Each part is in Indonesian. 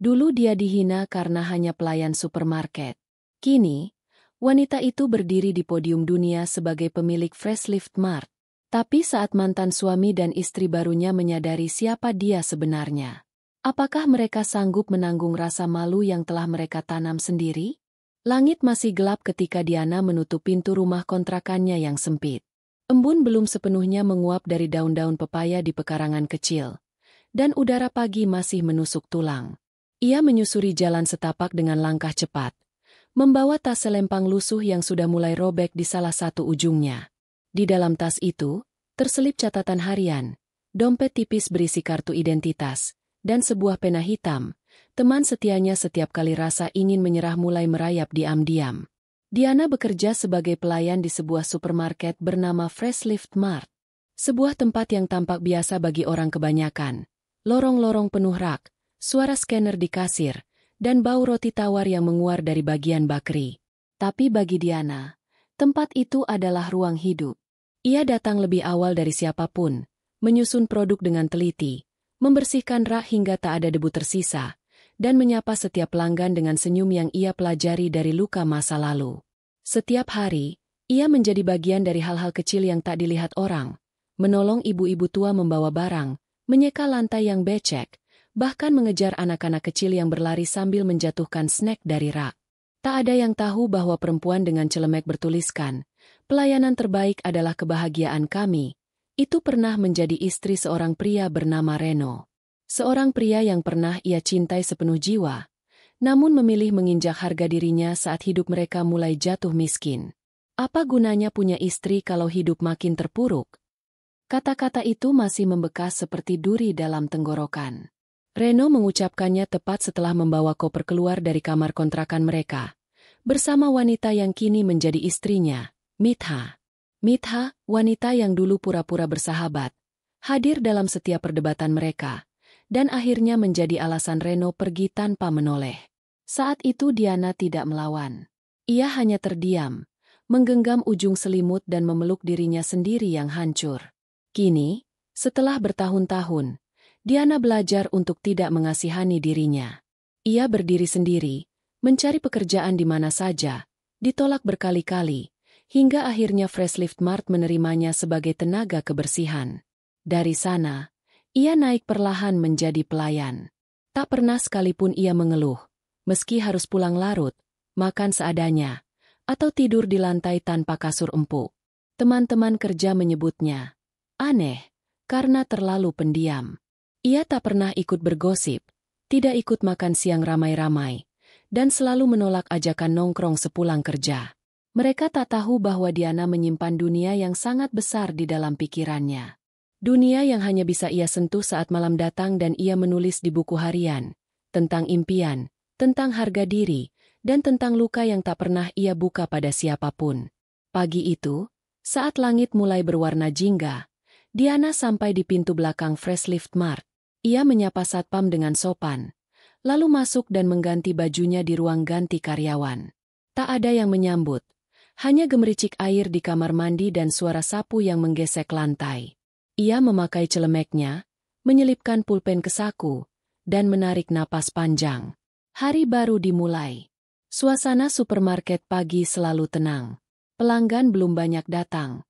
Dulu dia dihina karena hanya pelayan supermarket. Kini, wanita itu berdiri di podium dunia sebagai pemilik Freshlift Mart. Tapi saat mantan suami dan istri barunya menyadari siapa dia sebenarnya, apakah mereka sanggup menanggung rasa malu yang telah mereka tanam sendiri? Langit masih gelap ketika Diana menutup pintu rumah kontrakannya yang sempit. Embun belum sepenuhnya menguap dari daun-daun pepaya di pekarangan kecil, dan udara pagi masih menusuk tulang. Ia menyusuri jalan setapak dengan langkah cepat, membawa tas selempang lusuh yang sudah mulai robek di salah satu ujungnya. Di dalam tas itu, terselip catatan harian, dompet tipis berisi kartu identitas, dan sebuah pena hitam. Teman setianya setiap kali rasa ingin menyerah mulai merayap diam-diam. Diana bekerja sebagai pelayan di sebuah supermarket bernama Freshlift Mart. Sebuah tempat yang tampak biasa bagi orang kebanyakan. Lorong-lorong penuh rak, suara scanner di kasir, dan bau roti tawar yang menguar dari bagian bakery. Tapi bagi Diana, tempat itu adalah ruang hidup. Ia datang lebih awal dari siapapun, menyusun produk dengan teliti, membersihkan rak hingga tak ada debu tersisa, dan menyapa setiap pelanggan dengan senyum yang ia pelajari dari luka masa lalu. Setiap hari, ia menjadi bagian dari hal-hal kecil yang tak dilihat orang, menolong ibu-ibu tua membawa barang, menyeka lantai yang becek, bahkan mengejar anak-anak kecil yang berlari sambil menjatuhkan snack dari rak. Tak ada yang tahu bahwa perempuan dengan celemek bertuliskan, "Pelayanan terbaik adalah kebahagiaan kami," itu pernah menjadi istri seorang pria bernama Reno. Seorang pria yang pernah ia cintai sepenuh jiwa, namun memilih menginjak harga dirinya saat hidup mereka mulai jatuh miskin. Apa gunanya punya istri kalau hidup makin terpuruk? Kata-kata itu masih membekas seperti duri dalam tenggorokan. Reno mengucapkannya tepat setelah membawa koper keluar dari kamar kontrakan mereka, bersama wanita yang kini menjadi istrinya, Mitha. Mitha, wanita yang dulu pura-pura bersahabat, hadir dalam setiap perdebatan mereka, dan akhirnya menjadi alasan Reno pergi tanpa menoleh. Saat itu Diana tidak melawan. Ia hanya terdiam, menggenggam ujung selimut dan memeluk dirinya sendiri yang hancur. Kini, setelah bertahun-tahun, Diana belajar untuk tidak mengasihani dirinya. Ia berdiri sendiri, mencari pekerjaan di mana saja, ditolak berkali-kali, hingga akhirnya Freshlift Mart menerimanya sebagai tenaga kebersihan. Dari sana, ia naik perlahan menjadi pelayan. Tak pernah sekalipun ia mengeluh, meski harus pulang larut, makan seadanya, atau tidur di lantai tanpa kasur empuk. Teman-teman kerja menyebutnya aneh, karena terlalu pendiam. Ia tak pernah ikut bergosip, tidak ikut makan siang ramai-ramai, dan selalu menolak ajakan nongkrong sepulang kerja. Mereka tak tahu bahwa Diana menyimpan dunia yang sangat besar di dalam pikirannya. Dunia yang hanya bisa ia sentuh saat malam datang dan ia menulis di buku harian, tentang impian, tentang harga diri, dan tentang luka yang tak pernah ia buka pada siapapun. Pagi itu, saat langit mulai berwarna jingga, Diana sampai di pintu belakang Freshlift Mart. Ia menyapa satpam dengan sopan, lalu masuk dan mengganti bajunya di ruang ganti karyawan. Tak ada yang menyambut, hanya gemericik air di kamar mandi dan suara sapu yang menggesek lantai. Ia memakai celemeknya, menyelipkan pulpen ke saku, dan menarik napas panjang. Hari baru dimulai. Suasana supermarket pagi selalu tenang. Pelanggan belum banyak datang,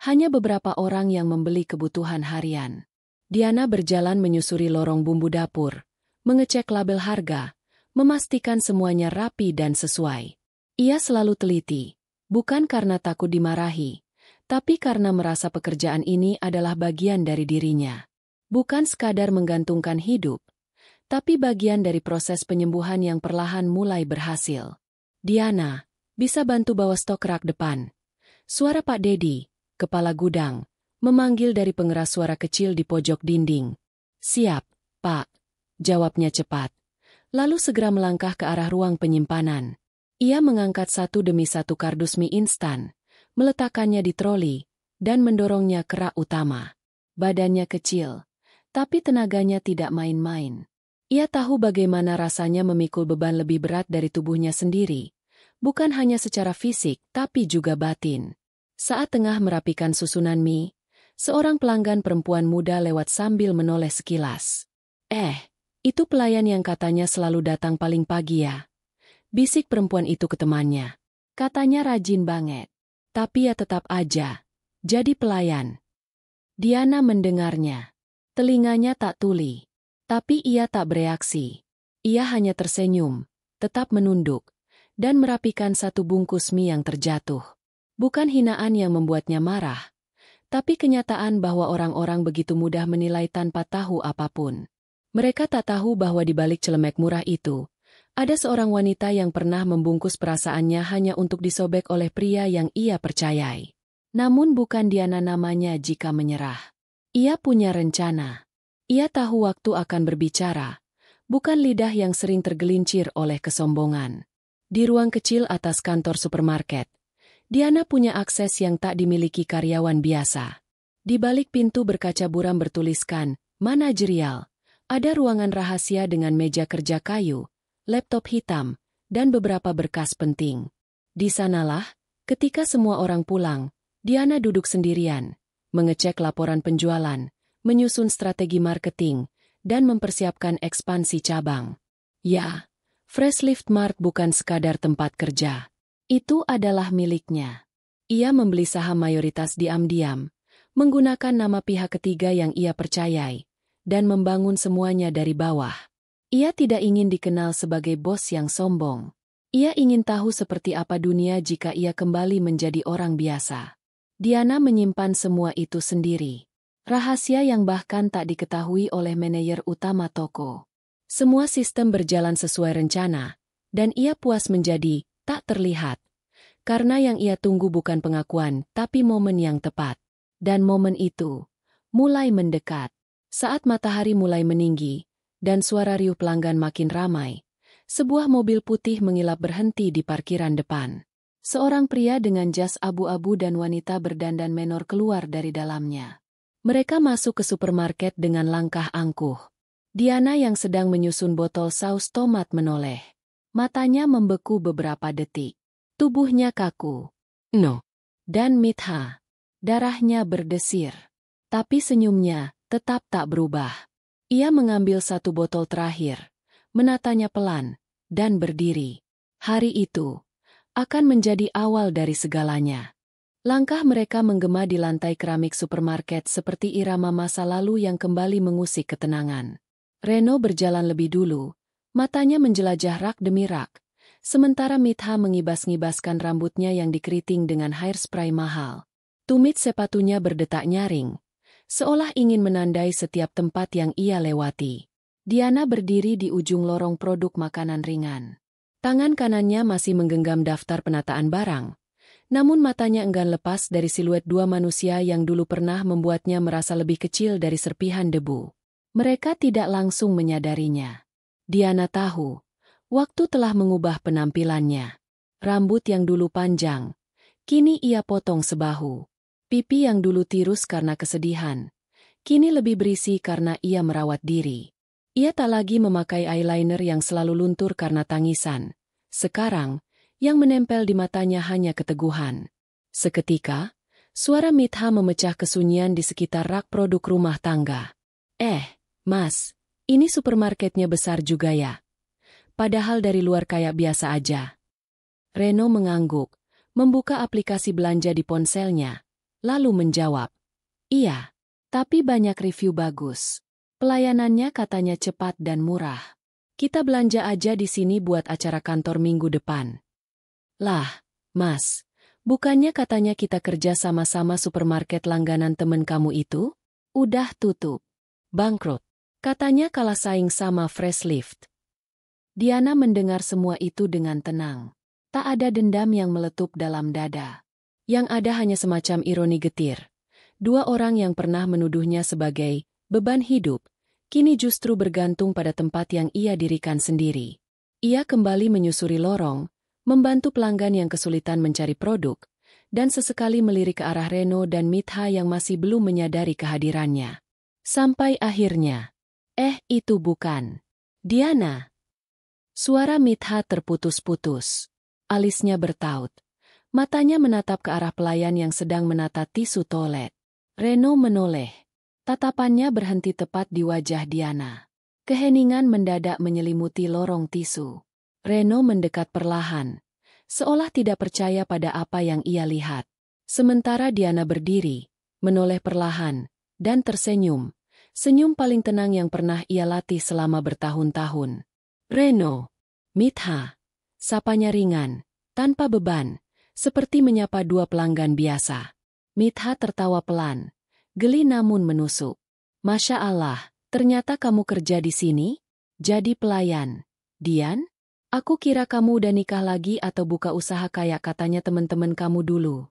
hanya beberapa orang yang membeli kebutuhan harian. Diana berjalan menyusuri lorong bumbu dapur, mengecek label harga, memastikan semuanya rapi dan sesuai. Ia selalu teliti, bukan karena takut dimarahi, tapi karena merasa pekerjaan ini adalah bagian dari dirinya. Bukan sekadar menggantungkan hidup, tapi bagian dari proses penyembuhan yang perlahan mulai berhasil. Diana, bisa bantu bawa stok rak depan. Suara Pak Dedi, kepala gudang, memanggil dari pengeras suara kecil di pojok dinding. "Siap, Pak," jawabnya cepat. Lalu segera melangkah ke arah ruang penyimpanan. Ia mengangkat satu demi satu kardus mie instan, meletakkannya di troli, dan mendorongnya ke rak utama. Badannya kecil, tapi tenaganya tidak main-main. Ia tahu bagaimana rasanya memikul beban lebih berat dari tubuhnya sendiri, bukan hanya secara fisik, tapi juga batin. Saat tengah merapikan susunan mie, seorang pelanggan perempuan muda lewat sambil menoleh sekilas. Itu pelayan yang katanya selalu datang paling pagi ya. Bisik perempuan itu ke temannya. Katanya rajin banget. Tapi ya tetap aja. Jadi pelayan. Diana mendengarnya. Telinganya tak tuli. Tapi ia tak bereaksi. Ia hanya tersenyum, tetap menunduk, dan merapikan satu bungkus mie yang terjatuh. Bukan hinaan yang membuatnya marah, tapi kenyataan bahwa orang-orang begitu mudah menilai tanpa tahu apapun. Mereka tak tahu bahwa di balik celemek murah itu, ada seorang wanita yang pernah membungkus perasaannya hanya untuk disobek oleh pria yang ia percayai. Namun bukan Diana namanya jika menyerah. Ia punya rencana. Ia tahu waktu akan berbicara, bukan lidah yang sering tergelincir oleh kesombongan. Di ruang kecil atas kantor supermarket, Diana punya akses yang tak dimiliki karyawan biasa. Di balik pintu berkaca buram bertuliskan, manajerial. Ada ruangan rahasia dengan meja kerja kayu, laptop hitam, dan beberapa berkas penting. Di sanalah, ketika semua orang pulang, Diana duduk sendirian, mengecek laporan penjualan, menyusun strategi marketing, dan mempersiapkan ekspansi cabang. Ya, Freshlift Mart bukan sekadar tempat kerja. Itu adalah miliknya. Ia membeli saham mayoritas diam-diam, menggunakan nama pihak ketiga yang ia percayai, dan membangun semuanya dari bawah. Ia tidak ingin dikenal sebagai bos yang sombong. Ia ingin tahu seperti apa dunia jika ia kembali menjadi orang biasa. Diana menyimpan semua itu sendiri. Rahasia yang bahkan tak diketahui oleh manajer utama toko. Semua sistem berjalan sesuai rencana, dan ia puas menjadi tak terlihat. Karena yang ia tunggu bukan pengakuan, tapi momen yang tepat. Dan momen itu mulai mendekat. Saat matahari mulai meninggi, dan suara riuh pelanggan makin ramai, sebuah mobil putih mengilap berhenti di parkiran depan. Seorang pria dengan jas abu-abu dan wanita berdandan menor keluar dari dalamnya. Mereka masuk ke supermarket dengan langkah angkuh. Diana yang sedang menyusun botol saus tomat menoleh. Matanya membeku beberapa detik. Tubuhnya kaku. No. Dan Mitha. Darahnya berdesir. Tapi senyumnya tetap tak berubah. Ia mengambil satu botol terakhir, menatanya pelan, dan berdiri. Hari itu akan menjadi awal dari segalanya. Langkah mereka menggema di lantai keramik supermarket seperti irama masa lalu yang kembali mengusik ketenangan. Reno berjalan lebih dulu, matanya menjelajah rak demi rak, sementara Mitha mengibas-ngibaskan rambutnya yang dikeriting dengan hairspray mahal. Tumit sepatunya berdetak nyaring, seolah ingin menandai setiap tempat yang ia lewati. Diana berdiri di ujung lorong produk makanan ringan. Tangan kanannya masih menggenggam daftar penataan barang, namun matanya enggan lepas dari siluet dua manusia yang dulu pernah membuatnya merasa lebih kecil dari serpihan debu. Mereka tidak langsung menyadarinya. Diana tahu, waktu telah mengubah penampilannya. Rambut yang dulu panjang, kini ia potong sebahu. Pipi yang dulu tirus karena kesedihan, kini lebih berisi karena ia merawat diri. Ia tak lagi memakai eyeliner yang selalu luntur karena tangisan. Sekarang, yang menempel di matanya hanya keteguhan. Seketika, suara Mitha memecah kesunyian di sekitar rak produk rumah tangga. Mas, ini supermarketnya besar juga ya? Padahal dari luar kayak biasa aja. Reno mengangguk, membuka aplikasi belanja di ponselnya, lalu menjawab. Iya, tapi banyak review bagus. Pelayanannya katanya cepat dan murah. Kita belanja aja di sini buat acara kantor minggu depan. Lah, Mas, bukannya katanya kita kerja sama-sama supermarket langganan temen kamu itu? Udah tutup. Bangkrut. Katanya kalah saing sama Freshlift. Diana mendengar semua itu dengan tenang. Tak ada dendam yang meletup dalam dada. Yang ada hanya semacam ironi getir. Dua orang yang pernah menuduhnya sebagai beban hidup, kini justru bergantung pada tempat yang ia dirikan sendiri. Ia kembali menyusuri lorong, membantu pelanggan yang kesulitan mencari produk, dan sesekali melirik ke arah Reno dan Mitha yang masih belum menyadari kehadirannya. Sampai akhirnya, itu bukan Diana. Suara Mitha terputus-putus. Alisnya bertaut. Matanya menatap ke arah pelayan yang sedang menata tisu toilet. Reno menoleh. Tatapannya berhenti tepat di wajah Diana. Keheningan mendadak menyelimuti lorong tisu. Reno mendekat perlahan, seolah tidak percaya pada apa yang ia lihat. Sementara Diana berdiri, menoleh perlahan, dan tersenyum. Senyum paling tenang yang pernah ia latih selama bertahun-tahun. Reno, Mitha, sapanya ringan, tanpa beban, seperti menyapa dua pelanggan biasa. Mitha tertawa pelan, geli namun menusuk. Masya Allah, ternyata kamu kerja di sini? Jadi pelayan. Dian? Aku kira kamu udah nikah lagi atau buka usaha kayak katanya teman-teman kamu dulu.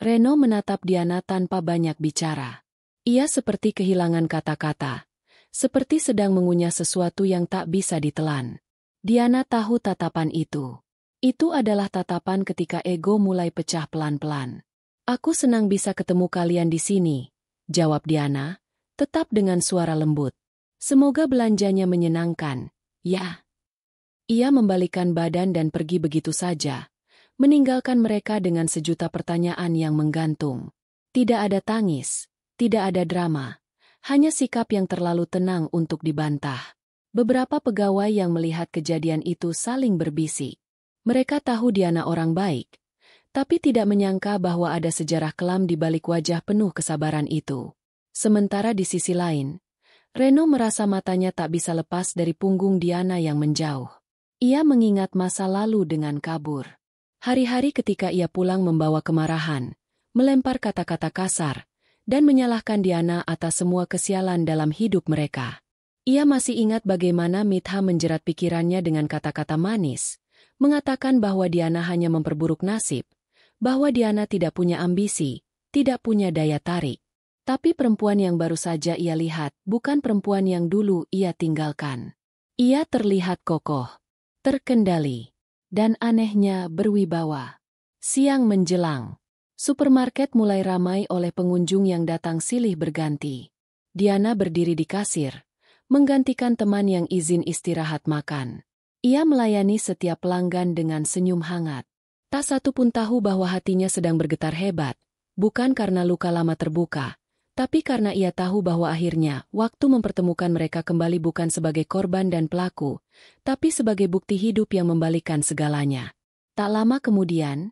Reno menatap Diana tanpa banyak bicara. Ia seperti kehilangan kata-kata, seperti sedang mengunyah sesuatu yang tak bisa ditelan. Diana tahu tatapan itu. Itu adalah tatapan ketika ego mulai pecah pelan-pelan. Aku senang bisa ketemu kalian di sini, jawab Diana, tetap dengan suara lembut. Semoga belanjanya menyenangkan, ya. Ia membalikkan badan dan pergi begitu saja, meninggalkan mereka dengan sejuta pertanyaan yang menggantung. Tidak ada tangis. Tidak ada drama, hanya sikap yang terlalu tenang untuk dibantah. Beberapa pegawai yang melihat kejadian itu saling berbisik. Mereka tahu Diana orang baik, tapi tidak menyangka bahwa ada sejarah kelam di balik wajah penuh kesabaran itu. Sementara di sisi lain, Reno merasa matanya tak bisa lepas dari punggung Diana yang menjauh. Ia mengingat masa lalu dengan kabur. Hari-hari ketika ia pulang membawa kemarahan, melempar kata-kata kasar, dan menyalahkan Diana atas semua kesialan dalam hidup mereka. Ia masih ingat bagaimana Mitha menjerat pikirannya dengan kata-kata manis, mengatakan bahwa Diana hanya memperburuk nasib, bahwa Diana tidak punya ambisi, tidak punya daya tarik. Tapi perempuan yang baru saja ia lihat bukan perempuan yang dulu ia tinggalkan. Ia terlihat kokoh, terkendali, dan anehnya berwibawa. Siang menjelang. Supermarket mulai ramai oleh pengunjung yang datang silih berganti. Diana berdiri di kasir, menggantikan teman yang izin istirahat makan. Ia melayani setiap pelanggan dengan senyum hangat. Tak satu pun tahu bahwa hatinya sedang bergetar hebat, bukan karena luka lama terbuka, tapi karena ia tahu bahwa akhirnya waktu mempertemukan mereka kembali bukan sebagai korban dan pelaku, tapi sebagai bukti hidup yang membalikan segalanya. Tak lama kemudian,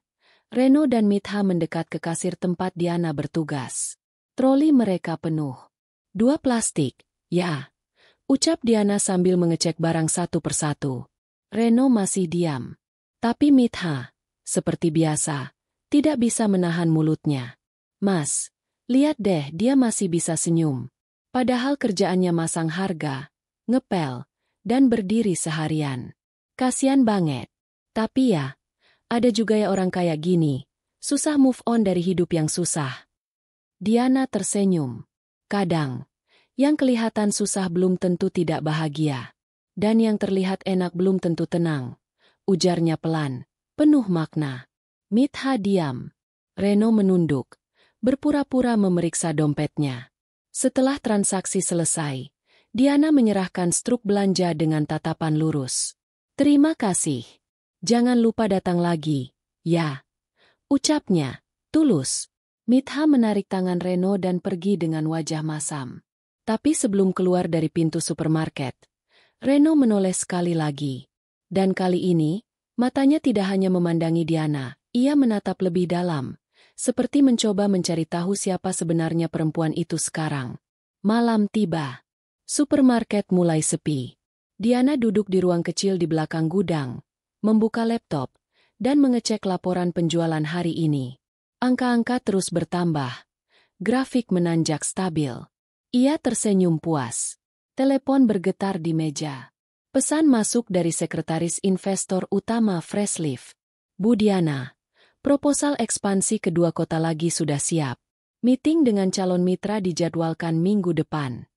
Reno dan Mitha mendekat ke kasir tempat Diana bertugas. Troli mereka penuh. 2 plastik, ya. Ucap Diana sambil mengecek barang satu persatu. Reno masih diam. Tapi Mitha, seperti biasa, tidak bisa menahan mulutnya. Mas, lihat deh dia masih bisa senyum. Padahal kerjaannya masang harga, ngepel, dan berdiri seharian. Kasian banget. Tapi ya, ada juga ya orang kayak gini, susah move on dari hidup yang susah. Diana tersenyum. Kadang, yang kelihatan susah belum tentu tidak bahagia. Dan yang terlihat enak belum tentu tenang. Ujarnya pelan, penuh makna. Mitha diam. Reno menunduk, berpura-pura memeriksa dompetnya. Setelah transaksi selesai, Diana menyerahkan struk belanja dengan tatapan lurus. Terima kasih. Jangan lupa datang lagi, ya. Ucapnya, tulus. Mitha menarik tangan Reno dan pergi dengan wajah masam. Tapi sebelum keluar dari pintu supermarket, Reno menoleh sekali lagi. Dan kali ini, matanya tidak hanya memandangi Diana, ia menatap lebih dalam, seperti mencoba mencari tahu siapa sebenarnya perempuan itu sekarang. Malam tiba. Supermarket mulai sepi. Diana duduk di ruang kecil di belakang gudang, membuka laptop, dan mengecek laporan penjualan hari ini. Angka-angka terus bertambah. Grafik menanjak stabil. Ia tersenyum puas. Telepon bergetar di meja. Pesan masuk dari sekretaris investor utama Freshleaf. Bu Diana, proposal ekspansi kedua kota lagi sudah siap. Meeting dengan calon mitra dijadwalkan minggu depan.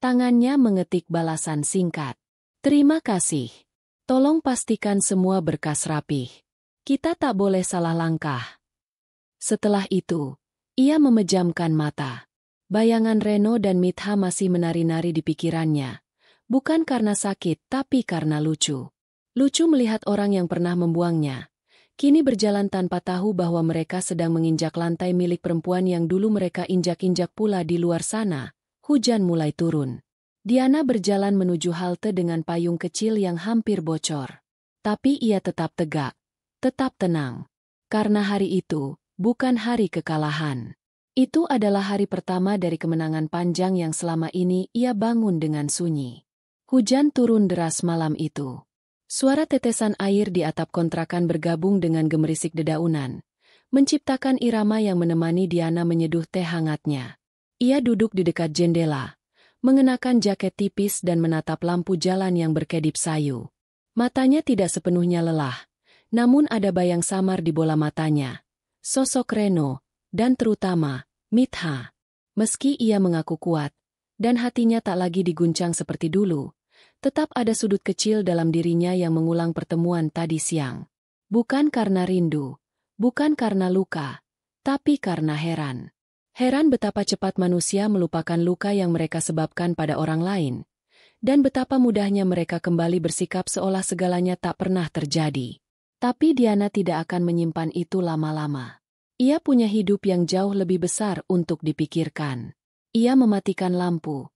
Tangannya mengetik balasan singkat. Terima kasih. Tolong pastikan semua berkas rapih. Kita tak boleh salah langkah. Setelah itu, ia memejamkan mata. Bayangan Reno dan Mitha masih menari-nari di pikirannya. Bukan karena sakit, tapi karena lucu. Lucu melihat orang yang pernah membuangnya. Kini berjalan tanpa tahu bahwa mereka sedang menginjak lantai milik perempuan yang dulu mereka injak-injak pula di luar sana. Hujan mulai turun. Diana berjalan menuju halte dengan payung kecil yang hampir bocor. Tapi ia tetap tegak, tetap tenang. Karena hari itu bukan hari kekalahan. Itu adalah hari pertama dari kemenangan panjang yang selama ini ia bangun dengan sunyi. Hujan turun deras malam itu. Suara tetesan air di atap kontrakan bergabung dengan gemerisik dedaunan, menciptakan irama yang menemani Diana menyeduh teh hangatnya. Ia duduk di dekat jendela, mengenakan jaket tipis dan menatap lampu jalan yang berkedip sayu. Matanya tidak sepenuhnya lelah, namun ada bayang samar di bola matanya. Sosok Reno, dan terutama, Mitha. Meski ia mengaku kuat, dan hatinya tak lagi diguncang seperti dulu, tetap ada sudut kecil dalam dirinya yang mengulang pertemuan tadi siang. Bukan karena rindu, bukan karena luka, tapi karena heran. Heran betapa cepat manusia melupakan luka yang mereka sebabkan pada orang lain, dan betapa mudahnya mereka kembali bersikap seolah segalanya tak pernah terjadi. Tapi Diana tidak akan menyimpan itu lama-lama. Ia punya hidup yang jauh lebih besar untuk dipikirkan. Ia mematikan lampu,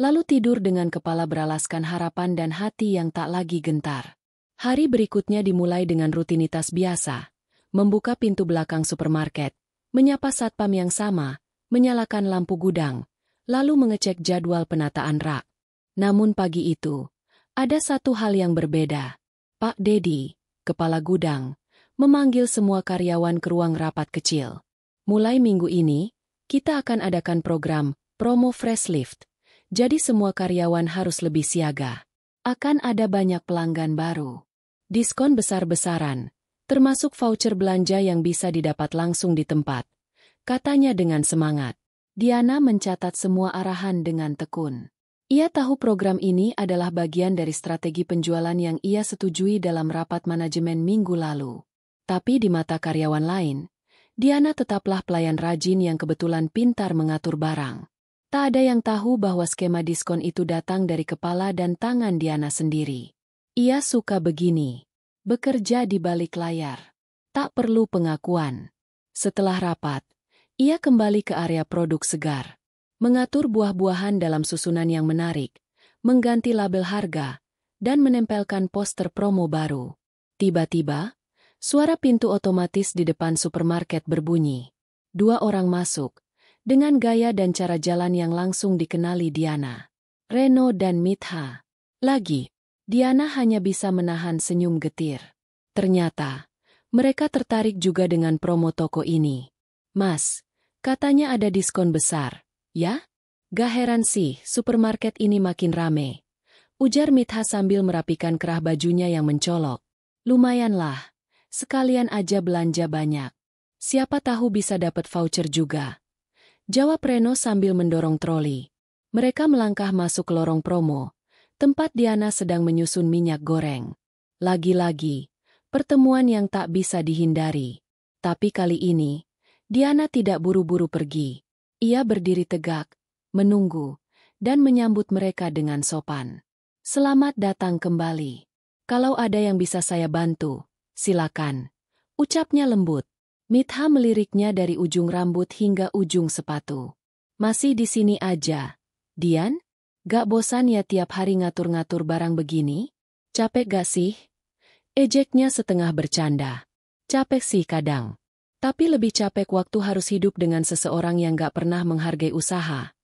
lalu tidur dengan kepala beralaskan harapan dan hati yang tak lagi gentar. Hari berikutnya dimulai dengan rutinitas biasa, membuka pintu belakang supermarket, menyapa satpam yang sama, menyalakan lampu gudang, lalu mengecek jadwal penataan rak. Namun pagi itu, ada satu hal yang berbeda. Pak Dedi, kepala gudang, memanggil semua karyawan ke ruang rapat kecil. Mulai minggu ini, kita akan adakan program promo fresh lift. Jadi semua karyawan harus lebih siaga. Akan ada banyak pelanggan baru. Diskon besar-besaran, termasuk voucher belanja yang bisa didapat langsung di tempat. Katanya dengan semangat. Diana mencatat semua arahan dengan tekun. Ia tahu program ini adalah bagian dari strategi penjualan yang ia setujui dalam rapat manajemen minggu lalu. Tapi di mata karyawan lain, Diana tetaplah pelayan rajin yang kebetulan pintar mengatur barang. Tak ada yang tahu bahwa skema diskon itu datang dari kepala dan tangan Diana sendiri. Ia suka begini. Bekerja di balik layar. Tak perlu pengakuan. Setelah rapat, ia kembali ke area produk segar. Mengatur buah-buahan dalam susunan yang menarik, mengganti label harga, dan menempelkan poster promo baru. Tiba-tiba, suara pintu otomatis di depan supermarket berbunyi. 2 orang masuk, dengan gaya dan cara jalan yang langsung dikenali Diana. Reno dan Mitha. Lagi, Diana hanya bisa menahan senyum getir. Ternyata, mereka tertarik juga dengan promo toko ini. Mas, katanya ada diskon besar. Ya? Gak heran sih, supermarket ini makin rame. Ujar Mitha sambil merapikan kerah bajunya yang mencolok. Lumayanlah, sekalian aja belanja banyak. Siapa tahu bisa dapat voucher juga. Jawab Reno sambil mendorong troli. Mereka melangkah masuk ke lorong promo, tempat Diana sedang menyusun minyak goreng. Lagi-lagi, pertemuan yang tak bisa dihindari. Tapi kali ini, Diana tidak buru-buru pergi. Ia berdiri tegak, menunggu, dan menyambut mereka dengan sopan. Selamat datang kembali. Kalau ada yang bisa saya bantu, silakan. Ucapnya lembut. Mitha meliriknya dari ujung rambut hingga ujung sepatu. Masih di sini aja, Dian? Gak bosan ya tiap hari ngatur-ngatur barang begini? Capek gak sih? Ejeknya setengah bercanda. Capek sih kadang. Tapi lebih capek waktu harus hidup dengan seseorang yang gak pernah menghargai usaha.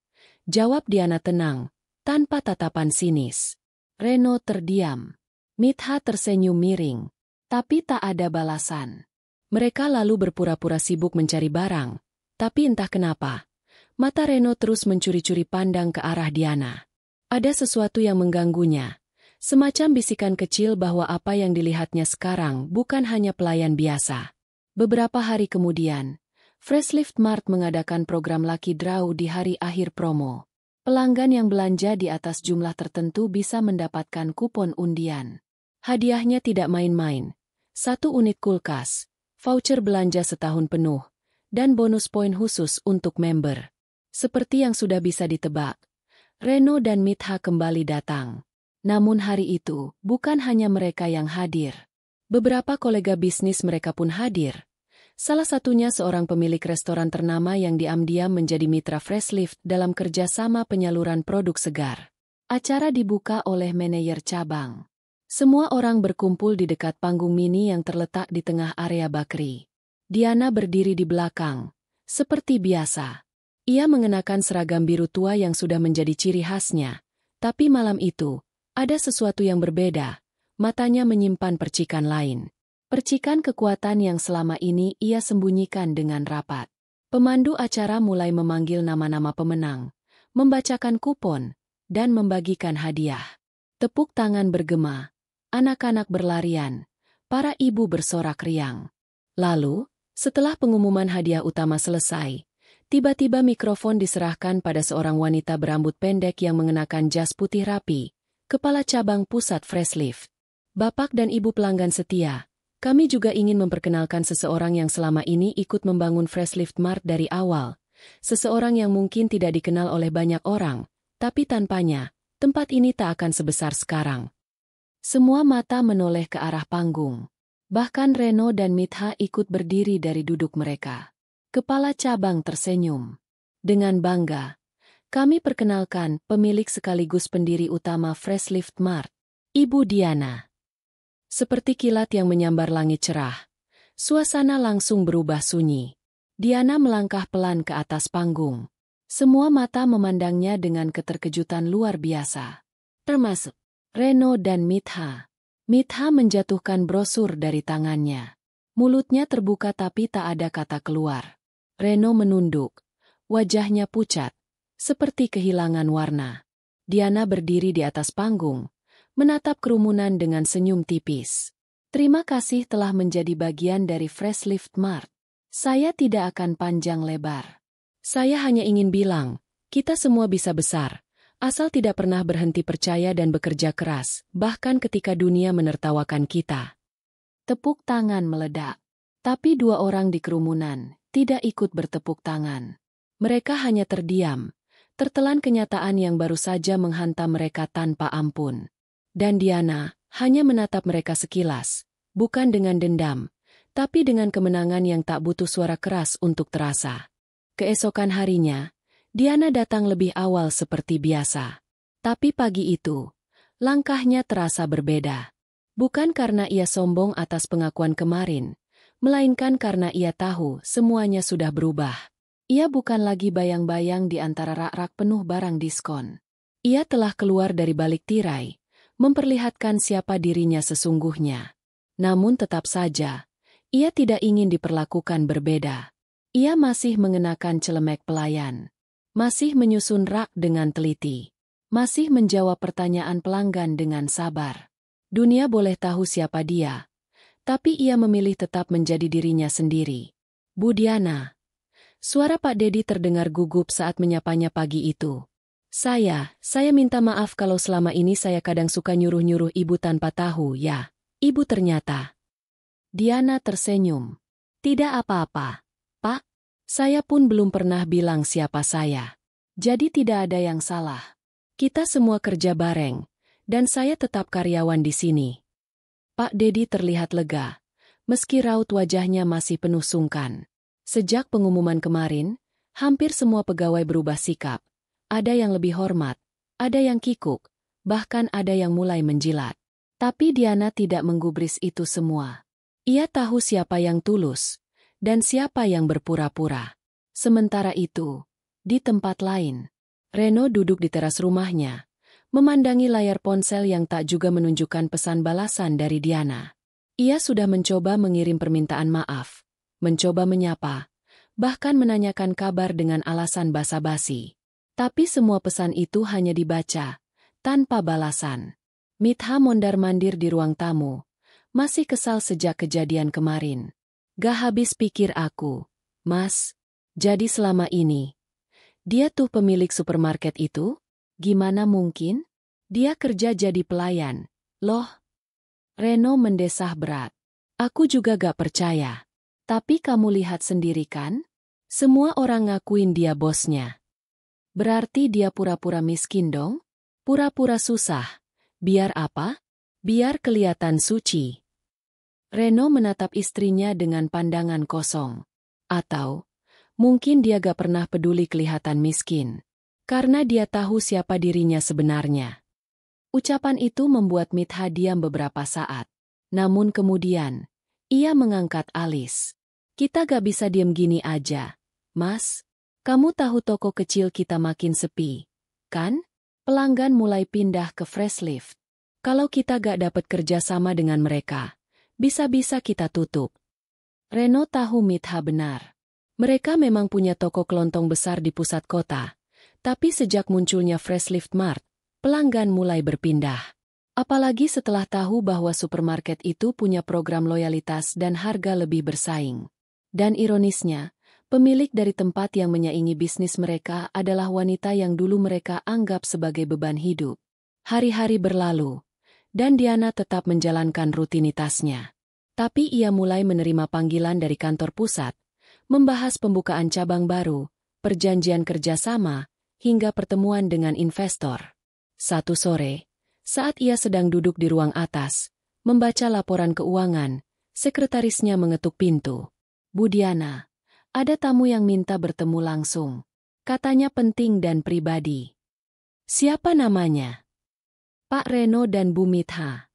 Jawab Diana tenang, tanpa tatapan sinis. Reno terdiam. Mitha tersenyum miring. Tapi tak ada balasan. Mereka lalu berpura-pura sibuk mencari barang. Tapi entah kenapa, mata Reno terus mencuri-curi pandang ke arah Diana. Ada sesuatu yang mengganggunya. Semacam bisikan kecil bahwa apa yang dilihatnya sekarang bukan hanya pelayan biasa. Beberapa hari kemudian, Freshlift Mart mengadakan program Lucky Draw di hari akhir promo. Pelanggan yang belanja di atas jumlah tertentu bisa mendapatkan kupon undian. Hadiahnya tidak main-main. 1 unit kulkas, voucher belanja setahun penuh, dan bonus poin khusus untuk member. Seperti yang sudah bisa ditebak, Reno dan Mitha kembali datang. Namun hari itu, bukan hanya mereka yang hadir. Beberapa kolega bisnis mereka pun hadir. Salah satunya seorang pemilik restoran ternama yang diam-diam menjadi mitra Freshlift dalam kerjasama penyaluran produk segar. Acara dibuka oleh manajer cabang. Semua orang berkumpul di dekat panggung mini yang terletak di tengah area bakery. Diana berdiri di belakang, seperti biasa. Ia mengenakan seragam biru tua yang sudah menjadi ciri khasnya. Tapi malam itu, ada sesuatu yang berbeda. Matanya menyimpan percikan lain. Percikan kekuatan yang selama ini ia sembunyikan dengan rapat. Pemandu acara mulai memanggil nama-nama pemenang, membacakan kupon, dan membagikan hadiah. Tepuk tangan bergema, anak-anak berlarian, para ibu bersorak riang. Lalu, setelah pengumuman hadiah utama selesai, tiba-tiba mikrofon diserahkan pada seorang wanita berambut pendek yang mengenakan jas putih rapi, kepala cabang pusat Freshlift. Bapak dan ibu pelanggan setia, kami juga ingin memperkenalkan seseorang yang selama ini ikut membangun Freshlift Mart dari awal. Seseorang yang mungkin tidak dikenal oleh banyak orang, tapi tanpanya, tempat ini tak akan sebesar sekarang. Semua mata menoleh ke arah panggung. Bahkan Reno dan Mitha ikut berdiri dari duduk mereka. Kepala cabang tersenyum. Dengan bangga, kami perkenalkan pemilik sekaligus pendiri utama Freshlift Mart, Ibu Diana. Seperti kilat yang menyambar langit cerah, suasana langsung berubah sunyi. Diana melangkah pelan ke atas panggung. Semua mata memandangnya dengan keterkejutan luar biasa. Termasuk Reno dan Mitha. Mitha menjatuhkan brosur dari tangannya. Mulutnya terbuka tapi tak ada kata keluar. Reno menunduk. Wajahnya pucat, seperti kehilangan warna. Diana berdiri di atas panggung, menatap kerumunan dengan senyum tipis. Terima kasih telah menjadi bagian dari Freshlift Mart. Saya tidak akan panjang lebar. Saya hanya ingin bilang, kita semua bisa besar, asal tidak pernah berhenti percaya dan bekerja keras, bahkan ketika dunia menertawakan kita. Tepuk tangan meledak. Tapi dua orang di kerumunan tidak ikut bertepuk tangan. Mereka hanya terdiam, tertelan kenyataan yang baru saja menghantam mereka tanpa ampun. Dan Diana hanya menatap mereka sekilas, bukan dengan dendam, tapi dengan kemenangan yang tak butuh suara keras untuk terasa. Keesokan harinya, Diana datang lebih awal seperti biasa. Tapi pagi itu, langkahnya terasa berbeda. Bukan karena ia sombong atas pengakuan kemarin, melainkan karena ia tahu semuanya sudah berubah. Ia bukan lagi bayang-bayang di antara rak-rak penuh barang diskon. Ia telah keluar dari balik tirai, memperlihatkan siapa dirinya sesungguhnya. Namun tetap saja, ia tidak ingin diperlakukan berbeda. Ia masih mengenakan celemek pelayan. Masih menyusun rak dengan teliti. Masih menjawab pertanyaan pelanggan dengan sabar. Dunia boleh tahu siapa dia, tapi ia memilih tetap menjadi dirinya sendiri. Bu Diana. Suara Pak Dedi terdengar gugup saat menyapanya pagi itu. Saya minta maaf kalau selama ini saya kadang suka nyuruh-nyuruh ibu tanpa tahu ya. Ibu ternyata. Diana tersenyum. Tidak apa-apa, Pak. Saya pun belum pernah bilang siapa saya. Jadi tidak ada yang salah. Kita semua kerja bareng, dan saya tetap karyawan di sini. Pak Dedi terlihat lega, meski raut wajahnya masih penuh sungkan. Sejak pengumuman kemarin, hampir semua pegawai berubah sikap. Ada yang lebih hormat, ada yang kikuk, bahkan ada yang mulai menjilat. Tapi Diana tidak menggubris itu semua. Ia tahu siapa yang tulus, dan siapa yang berpura-pura. Sementara itu, di tempat lain, Reno duduk di teras rumahnya, memandangi layar ponsel yang tak juga menunjukkan pesan balasan dari Diana. Ia sudah mencoba mengirim permintaan maaf, mencoba menyapa, bahkan menanyakan kabar dengan alasan basa-basi. Tapi semua pesan itu hanya dibaca, tanpa balasan. Mitha mondar-mandir di ruang tamu, masih kesal sejak kejadian kemarin. Gak habis pikir aku, Mas. Jadi selama ini, dia tuh pemilik supermarket itu? Gimana mungkin? Dia kerja jadi pelayan, loh. Reno mendesah berat. Aku juga gak percaya. Tapi kamu lihat sendiri kan? Semua orang ngakuin dia bosnya. Berarti dia pura-pura miskin dong? Pura-pura susah. Biar apa? Biar kelihatan suci. Reno menatap istrinya dengan pandangan kosong. Atau, mungkin dia gak pernah peduli kelihatan miskin. Karena dia tahu siapa dirinya sebenarnya. Ucapan itu membuat Mitha diam beberapa saat. Namun kemudian, ia mengangkat alis. Kita gak bisa diam gini aja, Mas. Kamu tahu toko kecil kita makin sepi, kan? Pelanggan mulai pindah ke Freshlift. Kalau kita gak dapat kerja sama dengan mereka, bisa-bisa kita tutup. Reno tahu Mitha benar. Mereka memang punya toko kelontong besar di pusat kota. Tapi sejak munculnya Freshlift Mart, pelanggan mulai berpindah. Apalagi setelah tahu bahwa supermarket itu punya program loyalitas dan harga lebih bersaing. Dan ironisnya, pemilik dari tempat yang menyaingi bisnis mereka adalah wanita yang dulu mereka anggap sebagai beban hidup. Hari-hari berlalu, dan Diana tetap menjalankan rutinitasnya. Tapi ia mulai menerima panggilan dari kantor pusat, membahas pembukaan cabang baru, perjanjian kerjasama, hingga pertemuan dengan investor. Satu sore, saat ia sedang duduk di ruang atas, membaca laporan keuangan, sekretarisnya mengetuk pintu. Bu Diana, ada tamu yang minta bertemu langsung. Katanya penting dan pribadi. Siapa namanya? Pak Reno dan Bu Mitha.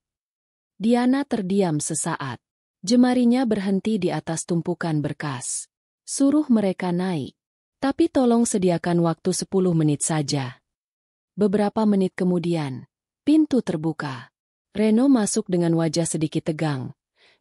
Diana terdiam sesaat. Jemarinya berhenti di atas tumpukan berkas. Suruh mereka naik. Tapi tolong sediakan waktu 10 menit saja. Beberapa menit kemudian, pintu terbuka. Reno masuk dengan wajah sedikit tegang.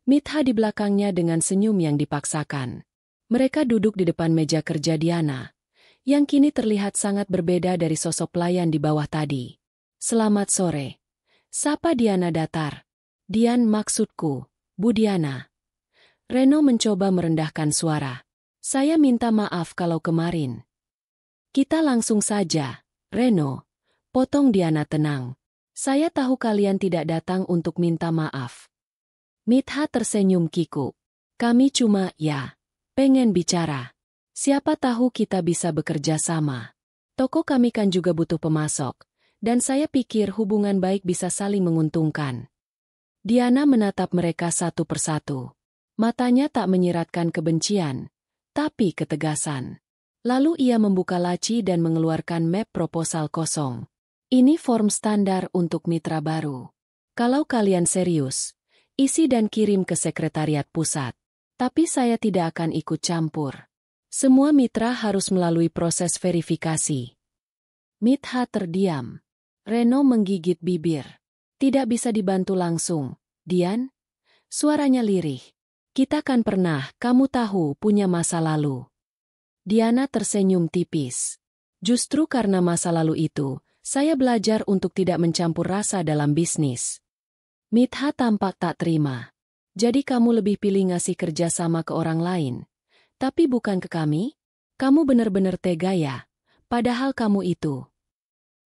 Mitha di belakangnya dengan senyum yang dipaksakan. Mereka duduk di depan meja kerja Diana, yang kini terlihat sangat berbeda dari sosok pelayan di bawah tadi. Selamat sore. Sapa Diana datar. Dian maksudku, Bu Diana. Reno mencoba merendahkan suara. Saya minta maaf kalau kemarin. Kita langsung saja, Reno. Potong Diana tenang. Saya tahu kalian tidak datang untuk minta maaf. Mitha tersenyum kikuk. Kami cuma, pengen bicara. Siapa tahu kita bisa bekerja sama. Toko kami kan juga butuh pemasok, dan saya pikir hubungan baik bisa saling menguntungkan. Diana menatap mereka satu persatu. Matanya tak menyiratkan kebencian, tapi ketegasan. Lalu ia membuka laci dan mengeluarkan map proposal kosong. Ini form standar untuk mitra baru. Kalau kalian serius, isi dan kirim ke sekretariat pusat. Tapi saya tidak akan ikut campur. Semua mitra harus melalui proses verifikasi. Mitha terdiam. Reno menggigit bibir. Tidak bisa dibantu langsung, Dian? Suaranya lirih. Kita kan pernah, kamu tahu, punya masa lalu. Diana tersenyum tipis. Justru karena masa lalu itu, saya belajar untuk tidak mencampur rasa dalam bisnis. Mitha tampak tak terima. Jadi kamu lebih pilih ngasih kerja sama ke orang lain. Tapi bukan ke kami? Kamu benar-benar tega ya? Padahal kamu itu.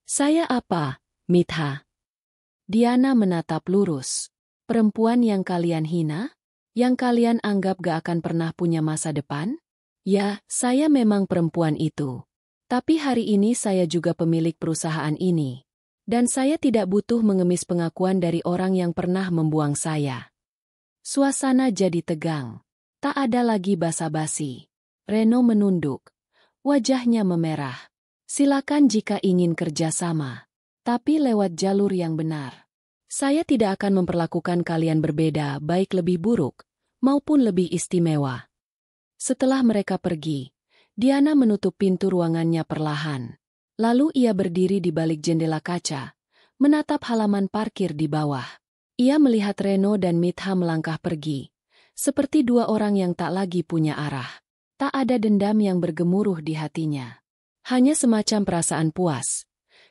Saya apa, Mitha? Diana menatap lurus. Perempuan yang kalian hina? Yang kalian anggap gak akan pernah punya masa depan? Ya, saya memang perempuan itu. Tapi hari ini saya juga pemilik perusahaan ini. Dan saya tidak butuh mengemis pengakuan dari orang yang pernah membuang saya. Suasana jadi tegang. Tak ada lagi basa-basi. Reno menunduk. Wajahnya memerah. Silakan jika ingin kerjasama. Tapi lewat jalur yang benar. Saya tidak akan memperlakukan kalian berbeda baik lebih buruk, maupun lebih istimewa. Setelah mereka pergi, Diana menutup pintu ruangannya perlahan. Lalu ia berdiri di balik jendela kaca, menatap halaman parkir di bawah. Ia melihat Reno dan Mitha melangkah pergi, seperti dua orang yang tak lagi punya arah. Tak ada dendam yang bergemuruh di hatinya. Hanya semacam perasaan puas,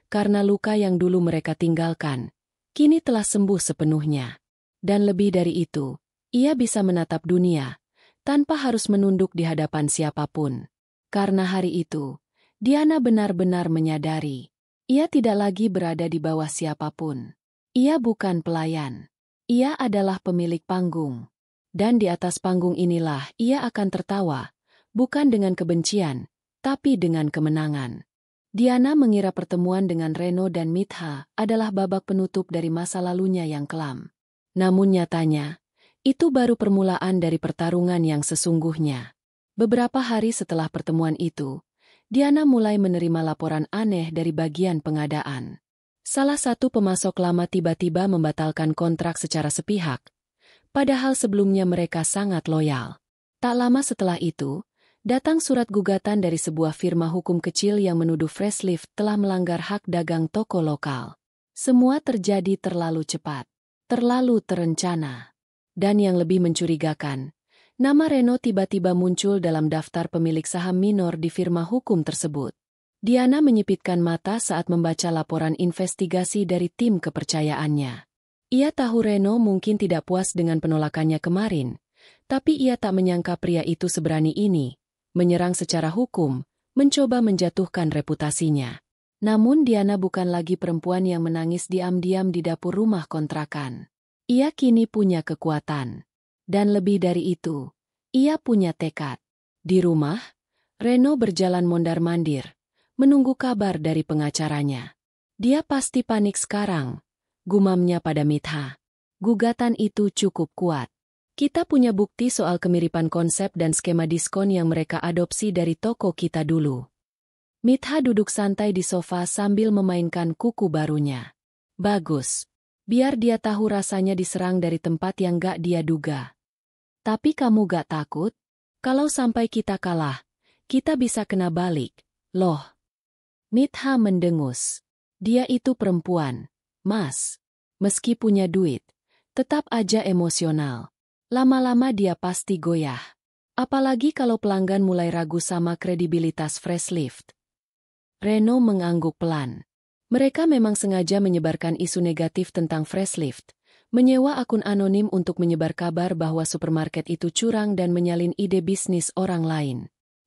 karena luka yang dulu mereka tinggalkan, kini telah sembuh sepenuhnya. Dan lebih dari itu, ia bisa menatap dunia, tanpa harus menunduk di hadapan siapapun. Karena hari itu, Diana benar-benar menyadari, ia tidak lagi berada di bawah siapapun. Ia bukan pelayan. Ia adalah pemilik panggung. Dan di atas panggung inilah ia akan tertawa, bukan dengan kebencian, tapi dengan kemenangan. Diana mengira pertemuan dengan Reno dan Mitha adalah babak penutup dari masa lalunya yang kelam. Namun nyatanya, itu baru permulaan dari pertarungan yang sesungguhnya. Beberapa hari setelah pertemuan itu, Diana mulai menerima laporan aneh dari bagian pengadaan. Salah satu pemasok lama tiba-tiba membatalkan kontrak secara sepihak, padahal sebelumnya mereka sangat loyal. Tak lama setelah itu, datang surat gugatan dari sebuah firma hukum kecil yang menuduh Freshlift telah melanggar hak dagang toko lokal. Semua terjadi terlalu cepat, terlalu terencana. Dan yang lebih mencurigakan, nama Reno tiba-tiba muncul dalam daftar pemilik saham minor di firma hukum tersebut. Diana menyipitkan mata saat membaca laporan investigasi dari tim kepercayaannya. Ia tahu Reno mungkin tidak puas dengan penolakannya kemarin, tapi ia tak menyangka pria itu seberani ini, menyerang secara hukum, mencoba menjatuhkan reputasinya. Namun Diana bukan lagi perempuan yang menangis diam-diam di dapur rumah kontrakan. Ia kini punya kekuatan. Dan lebih dari itu, ia punya tekad. Di rumah, Reno berjalan mondar-mandir, menunggu kabar dari pengacaranya. Dia pasti panik sekarang, gumamnya pada Mitha. Gugatan itu cukup kuat. Kita punya bukti soal kemiripan konsep dan skema diskon yang mereka adopsi dari toko kita dulu. Mitha duduk santai di sofa sambil memainkan kuku barunya. Bagus. Biar dia tahu rasanya diserang dari tempat yang gak dia duga. Tapi kamu gak takut? Kalau sampai kita kalah, kita bisa kena balik, loh. Mitha mendengus. Dia itu perempuan, Mas. Meski punya duit, tetap aja emosional. Lama-lama dia pasti goyah. Apalagi kalau pelanggan mulai ragu sama kredibilitas Freshlift. Reno mengangguk pelan. Mereka memang sengaja menyebarkan isu negatif tentang Freshlift, menyewa akun anonim untuk menyebar kabar bahwa supermarket itu curang dan menyalin ide bisnis orang lain.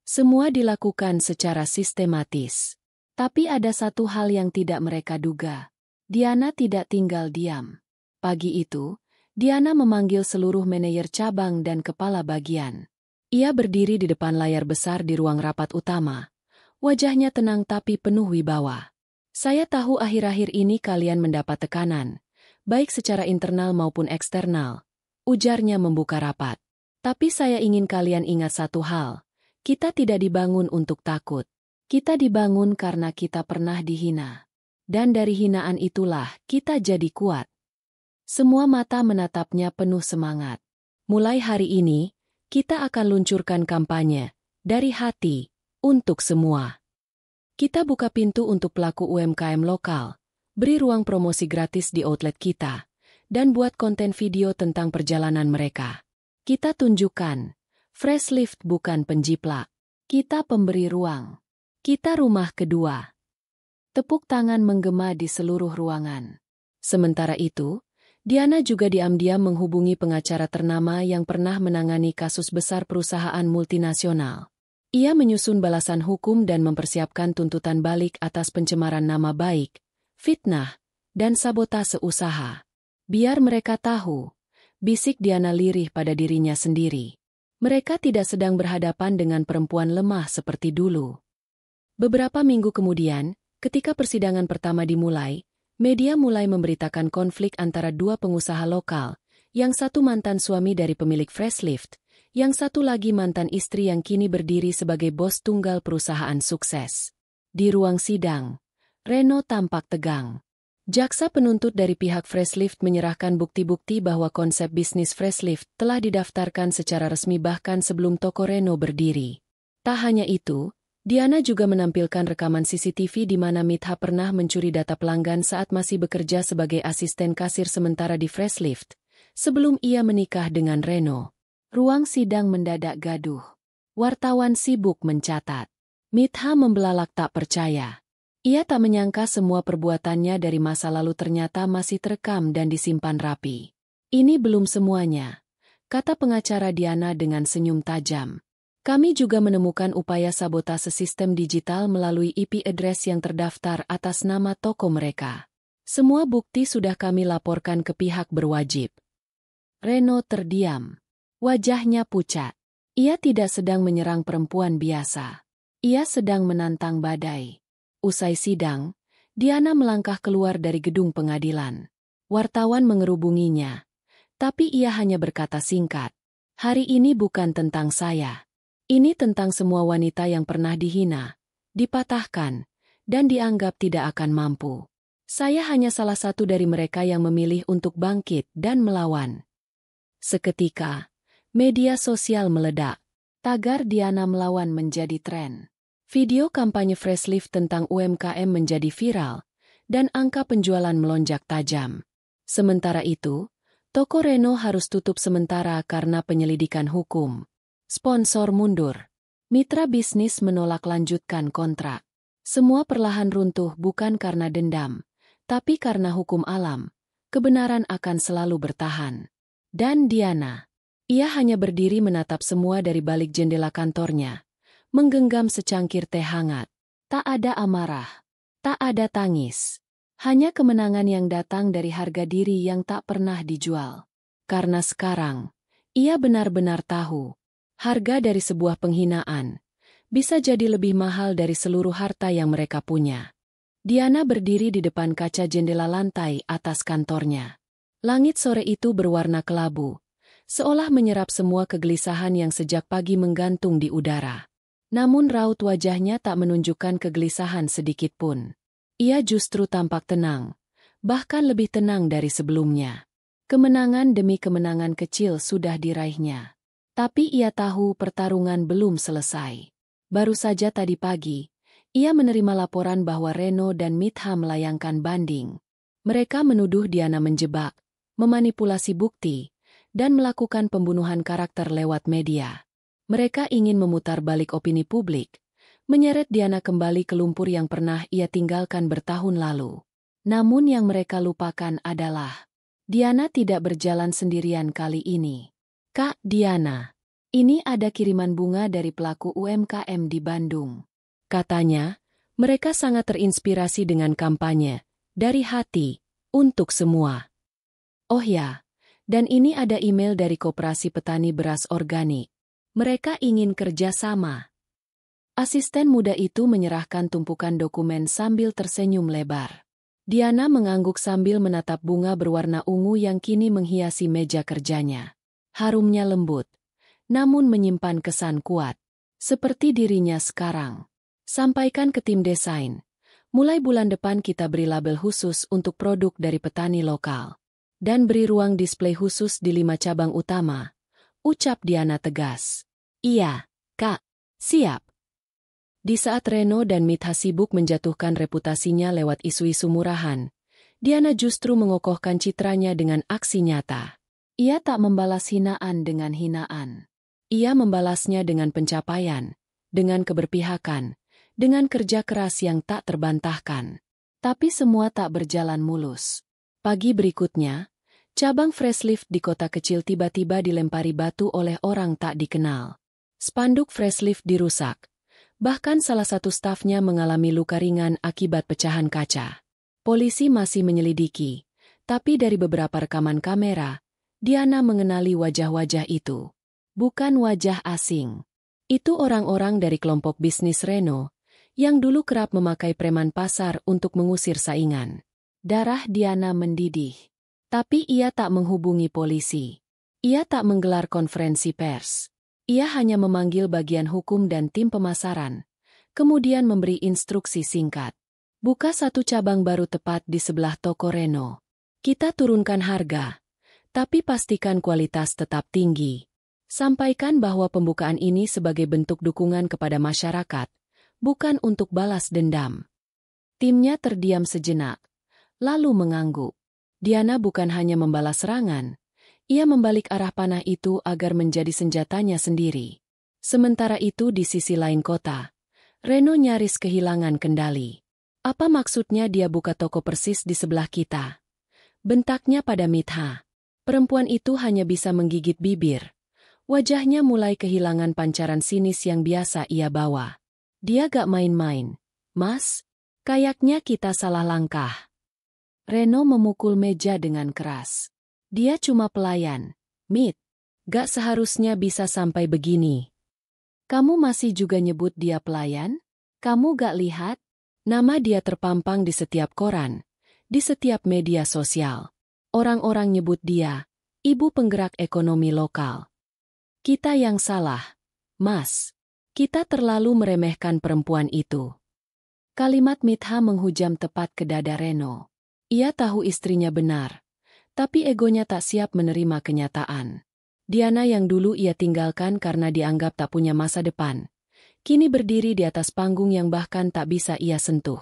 Semua dilakukan secara sistematis. Tapi ada satu hal yang tidak mereka duga. Diana tidak tinggal diam. Pagi itu, Diana memanggil seluruh manajer cabang dan kepala bagian. Ia berdiri di depan layar besar di ruang rapat utama. Wajahnya tenang tapi penuh wibawa. Saya tahu akhir-akhir ini kalian mendapat tekanan, baik secara internal maupun eksternal, ujarnya membuka rapat. Tapi saya ingin kalian ingat satu hal, kita tidak dibangun untuk takut. Kita dibangun karena kita pernah dihina. Dan dari hinaan itulah kita jadi kuat. Semua mata menatapnya penuh semangat. Mulai hari ini, kita akan luncurkan kampanye, dari hati, untuk semua. Kita buka pintu untuk pelaku UMKM lokal, beri ruang promosi gratis di outlet kita, dan buat konten video tentang perjalanan mereka. Kita tunjukkan, Freshlift bukan penjiplak. Kita pemberi ruang. Kita rumah kedua. Tepuk tangan menggema di seluruh ruangan. Sementara itu, Diana juga diam-diam menghubungi pengacara ternama yang pernah menangani kasus besar perusahaan multinasional. Ia menyusun balasan hukum dan mempersiapkan tuntutan balik atas pencemaran nama baik, fitnah, dan sabotase usaha. Biar mereka tahu, bisik Diana lirih pada dirinya sendiri. Mereka tidak sedang berhadapan dengan perempuan lemah seperti dulu. Beberapa minggu kemudian, ketika persidangan pertama dimulai, media mulai memberitakan konflik antara dua pengusaha lokal, yang satu mantan suami dari pemilik Freshlift, yang satu lagi mantan istri yang kini berdiri sebagai bos tunggal perusahaan sukses. Di ruang sidang, Reno tampak tegang. Jaksa penuntut dari pihak Freshlift menyerahkan bukti-bukti bahwa konsep bisnis Freshlift telah didaftarkan secara resmi bahkan sebelum toko Reno berdiri. Tak hanya itu, Diana juga menampilkan rekaman CCTV di mana Mitha pernah mencuri data pelanggan saat masih bekerja sebagai asisten kasir sementara di Freshlift, sebelum ia menikah dengan Reno. Ruang sidang mendadak gaduh. Wartawan sibuk mencatat. Mitha membelalak tak percaya. Ia tak menyangka semua perbuatannya dari masa lalu ternyata masih terekam dan disimpan rapi. Ini belum semuanya, kata pengacara Diana dengan senyum tajam. Kami juga menemukan upaya sabotase sistem digital melalui IP address yang terdaftar atas nama toko mereka. Semua bukti sudah kami laporkan ke pihak berwajib. Reno terdiam. Wajahnya pucat. Ia tidak sedang menyerang perempuan biasa. Ia sedang menantang badai. Usai sidang, Diana melangkah keluar dari gedung pengadilan. Wartawan mengerubunginya. Tapi ia hanya berkata singkat. Hari ini bukan tentang saya. Ini tentang semua wanita yang pernah dihina, dipatahkan, dan dianggap tidak akan mampu. Saya hanya salah satu dari mereka yang memilih untuk bangkit dan melawan. Seketika, media sosial meledak. Tagar Diana melawan menjadi tren. Video kampanye Freshlift tentang UMKM menjadi viral, dan angka penjualan melonjak tajam. Sementara itu, toko Reno harus tutup sementara karena penyelidikan hukum. Sponsor mundur. Mitra bisnis menolak lanjutkan kontrak. Semua perlahan runtuh bukan karena dendam, tapi karena hukum alam. Kebenaran akan selalu bertahan. Dan Diana, ia hanya berdiri menatap semua dari balik jendela kantornya, menggenggam secangkir teh hangat. Tak ada amarah, tak ada tangis. Hanya kemenangan yang datang dari harga diri yang tak pernah dijual. Karena sekarang, ia benar-benar tahu, harga dari sebuah penghinaan bisa jadi lebih mahal dari seluruh harta yang mereka punya. Diana berdiri di depan kaca jendela lantai atas kantornya. Langit sore itu berwarna kelabu, seolah menyerap semua kegelisahan yang sejak pagi menggantung di udara. Namun raut wajahnya tak menunjukkan kegelisahan sedikit pun. Ia justru tampak tenang, bahkan lebih tenang dari sebelumnya. Kemenangan demi kemenangan kecil sudah diraihnya. Tapi ia tahu pertarungan belum selesai. Baru saja tadi pagi, ia menerima laporan bahwa Reno dan Mitha melayangkan banding. Mereka menuduh Diana menjebak, memanipulasi bukti, dan melakukan pembunuhan karakter lewat media. Mereka ingin memutar balik opini publik, menyeret Diana kembali ke lumpur yang pernah ia tinggalkan bertahun lalu. Namun yang mereka lupakan adalah, Diana tidak berjalan sendirian kali ini. Kak Diana, ini ada kiriman bunga dari pelaku UMKM di Bandung. Katanya, mereka sangat terinspirasi dengan kampanye, dari hati, untuk semua. Oh ya, dan ini ada email dari Koperasi Petani Beras Organik. Mereka ingin kerja sama. Asisten muda itu menyerahkan tumpukan dokumen sambil tersenyum lebar. Diana mengangguk sambil menatap bunga berwarna ungu yang kini menghiasi meja kerjanya. Harumnya lembut, namun menyimpan kesan kuat. Seperti dirinya sekarang. Sampaikan ke tim desain. Mulai bulan depan kita beri label khusus untuk produk dari petani lokal. Dan beri ruang display khusus di 5 cabang utama. Ucap Diana tegas. Iya, Kak. Siap. Di saat Reno dan Mitha sibuk menjatuhkan reputasinya lewat isu-isu murahan, Diana justru mengokohkan citranya dengan aksi nyata. Ia tak membalas hinaan dengan hinaan. Ia membalasnya dengan pencapaian, dengan keberpihakan, dengan kerja keras yang tak terbantahkan. Tapi semua tak berjalan mulus. Pagi berikutnya, cabang Freshlift di kota kecil tiba-tiba dilempari batu oleh orang tak dikenal. Spanduk Freshlift dirusak. Bahkan salah satu stafnya mengalami luka ringan akibat pecahan kaca. Polisi masih menyelidiki, tapi dari beberapa rekaman kamera, Diana mengenali wajah-wajah itu. Bukan wajah asing. Itu orang-orang dari kelompok bisnis Reno, yang dulu kerap memakai preman pasar untuk mengusir saingan. Darah Diana mendidih. Tapi ia tak menghubungi polisi. Ia tak menggelar konferensi pers. Ia hanya memanggil bagian hukum dan tim pemasaran, kemudian memberi instruksi singkat. Buka satu cabang baru tepat di sebelah toko Reno. Kita turunkan harga, tapi pastikan kualitas tetap tinggi. Sampaikan bahwa pembukaan ini sebagai bentuk dukungan kepada masyarakat, bukan untuk balas dendam. Timnya terdiam sejenak, lalu mengangguk. Diana bukan hanya membalas serangan, ia membalik arah panah itu agar menjadi senjatanya sendiri. Sementara itu di sisi lain kota, Reno nyaris kehilangan kendali. Apa maksudnya dia buka toko persis di sebelah kita? Bentaknya pada Mitha. Perempuan itu hanya bisa menggigit bibir. Wajahnya mulai kehilangan pancaran sinis yang biasa ia bawa. Dia gak main-main. Mas, kayaknya kita salah langkah. Reno memukul meja dengan keras. Dia cuma pelayan, Mit. Gak seharusnya bisa sampai begini. Kamu masih juga nyebut dia pelayan? Kamu gak lihat? Nama dia terpampang di setiap koran, di setiap media sosial. Orang-orang nyebut dia, ibu penggerak ekonomi lokal. Kita yang salah, Mas. Kita terlalu meremehkan perempuan itu. Kalimat Mitha menghujam tepat ke dada Reno. Ia tahu istrinya benar, tapi egonya tak siap menerima kenyataan. Diana yang dulu ia tinggalkan karena dianggap tak punya masa depan, kini berdiri di atas panggung yang bahkan tak bisa ia sentuh.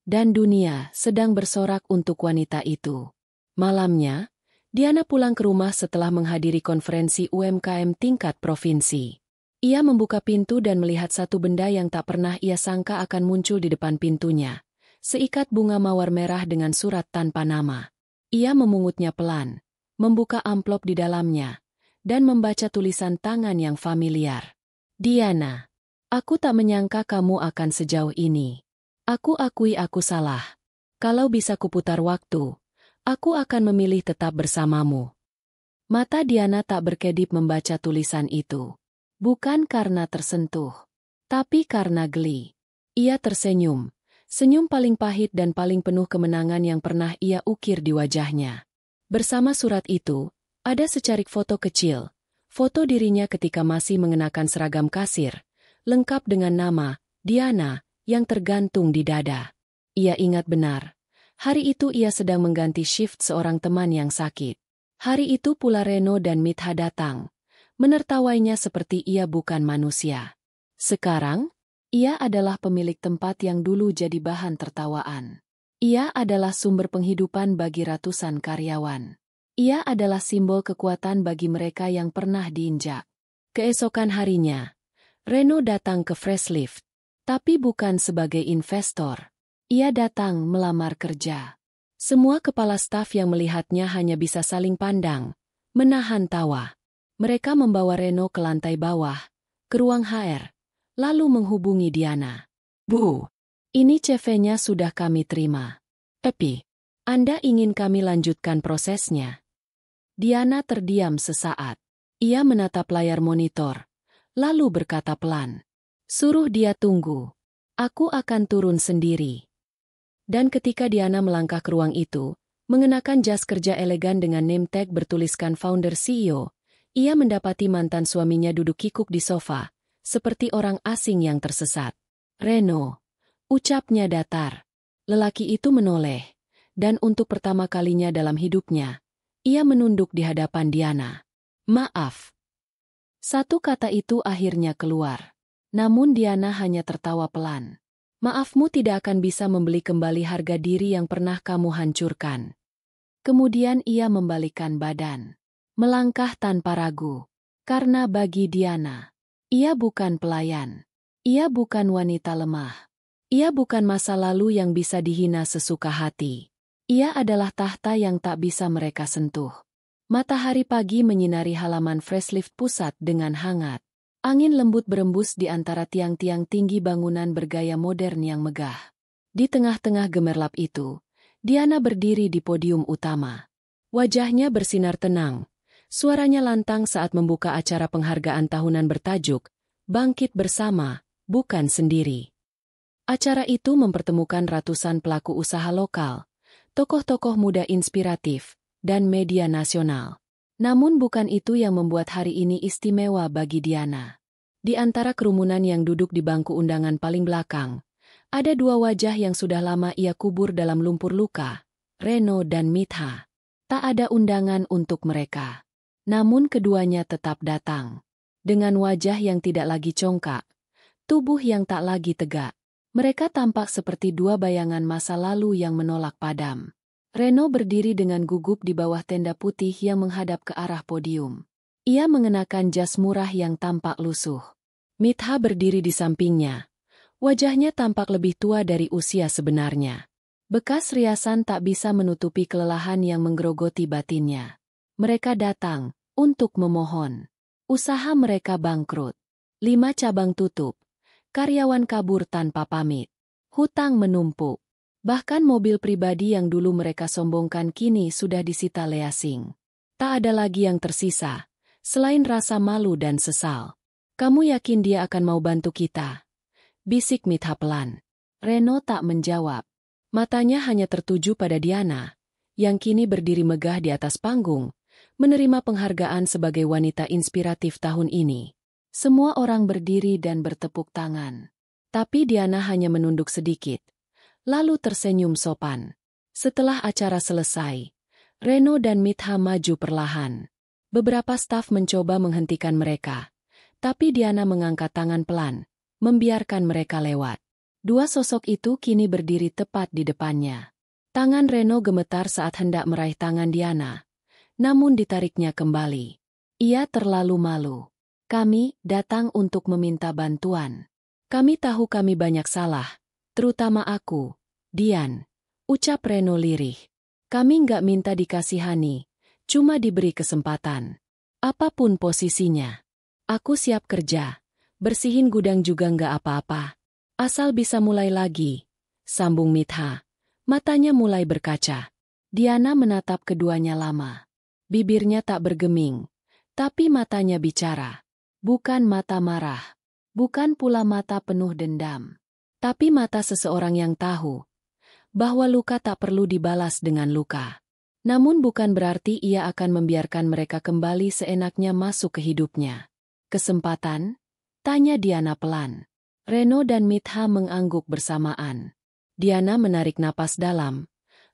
Dan dunia sedang bersorak untuk wanita itu. Malamnya, Diana pulang ke rumah setelah menghadiri konferensi UMKM tingkat provinsi. Ia membuka pintu dan melihat satu benda yang tak pernah ia sangka akan muncul di depan pintunya. Seikat bunga mawar merah dengan surat tanpa nama. Ia memungutnya pelan, membuka amplop di dalamnya, dan membaca tulisan tangan yang familiar. Diana, aku tak menyangka kamu akan sejauh ini. Aku akui aku salah. Kalau bisa kuputar waktu, aku akan memilih tetap bersamamu. Mata Diana tak berkedip membaca tulisan itu. Bukan karena tersentuh, tapi karena geli. Ia tersenyum, senyum paling pahit dan paling penuh kemenangan yang pernah ia ukir di wajahnya. Bersama surat itu, ada secarik foto kecil, foto dirinya ketika masih mengenakan seragam kasir, lengkap dengan nama, Diana, yang tergantung di dada. Ia ingat benar. Hari itu ia sedang mengganti shift seorang teman yang sakit. Hari itu pula Reno dan Mitha datang, menertawainya seperti ia bukan manusia. Sekarang, ia adalah pemilik tempat yang dulu jadi bahan tertawaan. Ia adalah sumber penghidupan bagi ratusan karyawan. Ia adalah simbol kekuatan bagi mereka yang pernah diinjak. Keesokan harinya, Reno datang ke Freshlift. Tapi bukan sebagai investor. Ia datang melamar kerja. Semua kepala staf yang melihatnya hanya bisa saling pandang, menahan tawa. Mereka membawa Reno ke lantai bawah, ke ruang HR, lalu menghubungi Diana. Bu, ini CV-nya sudah kami terima. Tapi, Anda ingin kami lanjutkan prosesnya? Diana terdiam sesaat. Ia menatap layar monitor, lalu berkata pelan. Suruh dia tunggu. Aku akan turun sendiri. Dan ketika Diana melangkah ke ruang itu, mengenakan jas kerja elegan dengan name tag bertuliskan founder CEO, ia mendapati mantan suaminya duduk kikuk di sofa, seperti orang asing yang tersesat. Reno, ucapnya datar. Lelaki itu menoleh, dan untuk pertama kalinya dalam hidupnya, ia menunduk di hadapan Diana. Maaf. Satu kata itu akhirnya keluar. Namun Diana hanya tertawa pelan. Maafmu tidak akan bisa membeli kembali harga diri yang pernah kamu hancurkan. Kemudian ia membalikkan badan. Melangkah tanpa ragu. Karena bagi Diana, ia bukan pelayan. Ia bukan wanita lemah. Ia bukan masa lalu yang bisa dihina sesuka hati. Ia adalah tahta yang tak bisa mereka sentuh. Matahari pagi menyinari halaman Freshlift pusat dengan hangat. Angin lembut berembus di antara tiang-tiang tinggi bangunan bergaya modern yang megah. Di tengah-tengah gemerlap itu, Diana berdiri di podium utama. Wajahnya bersinar tenang. Suaranya lantang saat membuka acara penghargaan tahunan bertajuk, Bangkit Bersama, Bukan Sendiri. Acara itu mempertemukan ratusan pelaku usaha lokal, tokoh-tokoh muda inspiratif, dan media nasional. Namun bukan itu yang membuat hari ini istimewa bagi Diana. Di antara kerumunan yang duduk di bangku undangan paling belakang, ada dua wajah yang sudah lama ia kubur dalam lumpur luka, Reno dan Mitha. Tak ada undangan untuk mereka. Namun keduanya tetap datang. Dengan wajah yang tidak lagi congkak, tubuh yang tak lagi tegak. Mereka tampak seperti dua bayangan masa lalu yang menolak padam. Reno berdiri dengan gugup di bawah tenda putih yang menghadap ke arah podium. Ia mengenakan jas murah yang tampak lusuh. Mitha berdiri di sampingnya. Wajahnya tampak lebih tua dari usia sebenarnya. Bekas riasan tak bisa menutupi kelelahan yang menggerogoti batinnya. Mereka datang untuk memohon. Usaha mereka bangkrut. 5 cabang tutup. Karyawan kabur tanpa pamit. Hutang menumpuk. Bahkan mobil pribadi yang dulu mereka sombongkan kini sudah disita leasing. Tak ada lagi yang tersisa, selain rasa malu dan sesal. Kamu yakin dia akan mau bantu kita? Bisik Mitha pelan. Reno tak menjawab. Matanya hanya tertuju pada Diana, yang kini berdiri megah di atas panggung, menerima penghargaan sebagai wanita inspiratif tahun ini. Semua orang berdiri dan bertepuk tangan. Tapi Diana hanya menunduk sedikit. Lalu tersenyum sopan. Setelah acara selesai, Reno dan Mitha maju perlahan. Beberapa staf mencoba menghentikan mereka, tapi Diana mengangkat tangan pelan, membiarkan mereka lewat. Dua sosok itu kini berdiri tepat di depannya. Tangan Reno gemetar saat hendak meraih tangan Diana, namun ditariknya kembali. Ia terlalu malu. Kami datang untuk meminta bantuan. Kami tahu kami banyak salah, terutama aku, Dian, ucap Reno lirih. Kami nggak minta dikasihani, cuma diberi kesempatan. Apapun posisinya. Aku siap kerja, bersihin gudang juga nggak apa-apa. Asal bisa mulai lagi, sambung Mitha. Matanya mulai berkaca. Diana menatap keduanya lama. Bibirnya tak bergeming, tapi matanya bicara. Bukan mata marah, bukan pula mata penuh dendam. Tapi mata seseorang yang tahu bahwa luka tak perlu dibalas dengan luka. Namun bukan berarti ia akan membiarkan mereka kembali seenaknya masuk ke hidupnya. Kesempatan? Tanya Diana pelan. Reno dan Mitha mengangguk bersamaan. Diana menarik napas dalam,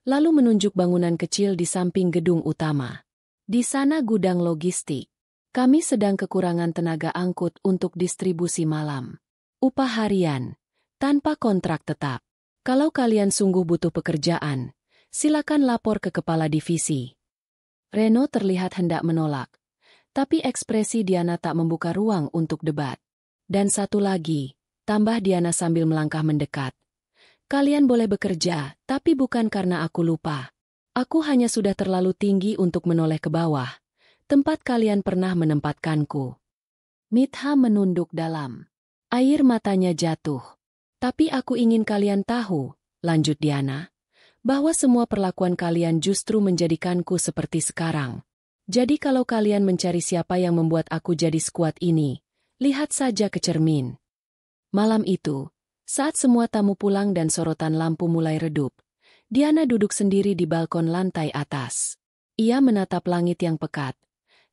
lalu menunjuk bangunan kecil di samping gedung utama. Di sana gudang logistik. Kami sedang kekurangan tenaga angkut untuk distribusi malam. Upah harian, tanpa kontrak tetap. Kalau kalian sungguh butuh pekerjaan, silakan lapor ke kepala divisi. Reno terlihat hendak menolak, tapi ekspresi Diana tak membuka ruang untuk debat. Dan satu lagi, tambah Diana sambil melangkah mendekat. Kalian boleh bekerja, tapi bukan karena aku lupa. Aku hanya sudah terlalu tinggi untuk menoleh ke bawah. Tempat kalian pernah menempatkanku. Mitha menunduk dalam. Air matanya jatuh. Tapi aku ingin kalian tahu, lanjut Diana, bahwa semua perlakuan kalian justru menjadikanku seperti sekarang. Jadi kalau kalian mencari siapa yang membuat aku jadi sekuat ini, lihat saja ke cermin. Malam itu, saat semua tamu pulang dan sorotan lampu mulai redup, Diana duduk sendiri di balkon lantai atas. Ia menatap langit yang pekat,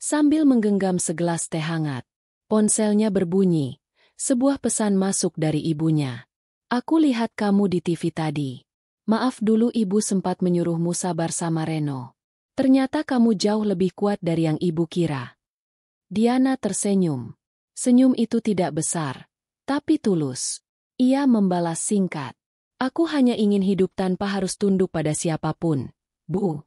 sambil menggenggam segelas teh hangat. Ponselnya berbunyi, sebuah pesan masuk dari ibunya. Aku lihat kamu di TV tadi. Maaf dulu ibu sempat menyuruhmu sabar sama Reno. Ternyata kamu jauh lebih kuat dari yang ibu kira. Diana tersenyum. Senyum itu tidak besar, tapi tulus. Ia membalas singkat. Aku hanya ingin hidup tanpa harus tunduk pada siapapun, Bu.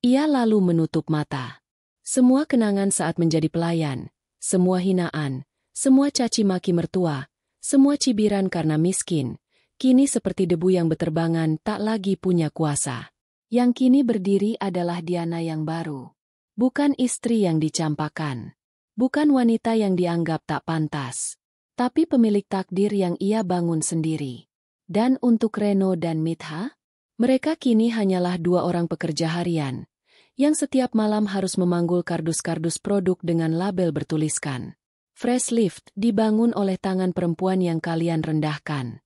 Ia lalu menutup mata. Semua kenangan saat menjadi pelayan, semua hinaan, semua caci maki mertua, semua cibiran karena miskin, kini seperti debu yang beterbangan tak lagi punya kuasa. Yang kini berdiri adalah Diana yang baru. Bukan istri yang dicampakan. Bukan wanita yang dianggap tak pantas. Tapi pemilik takdir yang ia bangun sendiri. Dan untuk Reno dan Mitha, mereka kini hanyalah dua orang pekerja harian, yang setiap malam harus memanggul kardus-kardus produk dengan label bertuliskan Fresh Lift dibangun oleh tangan perempuan yang kalian rendahkan.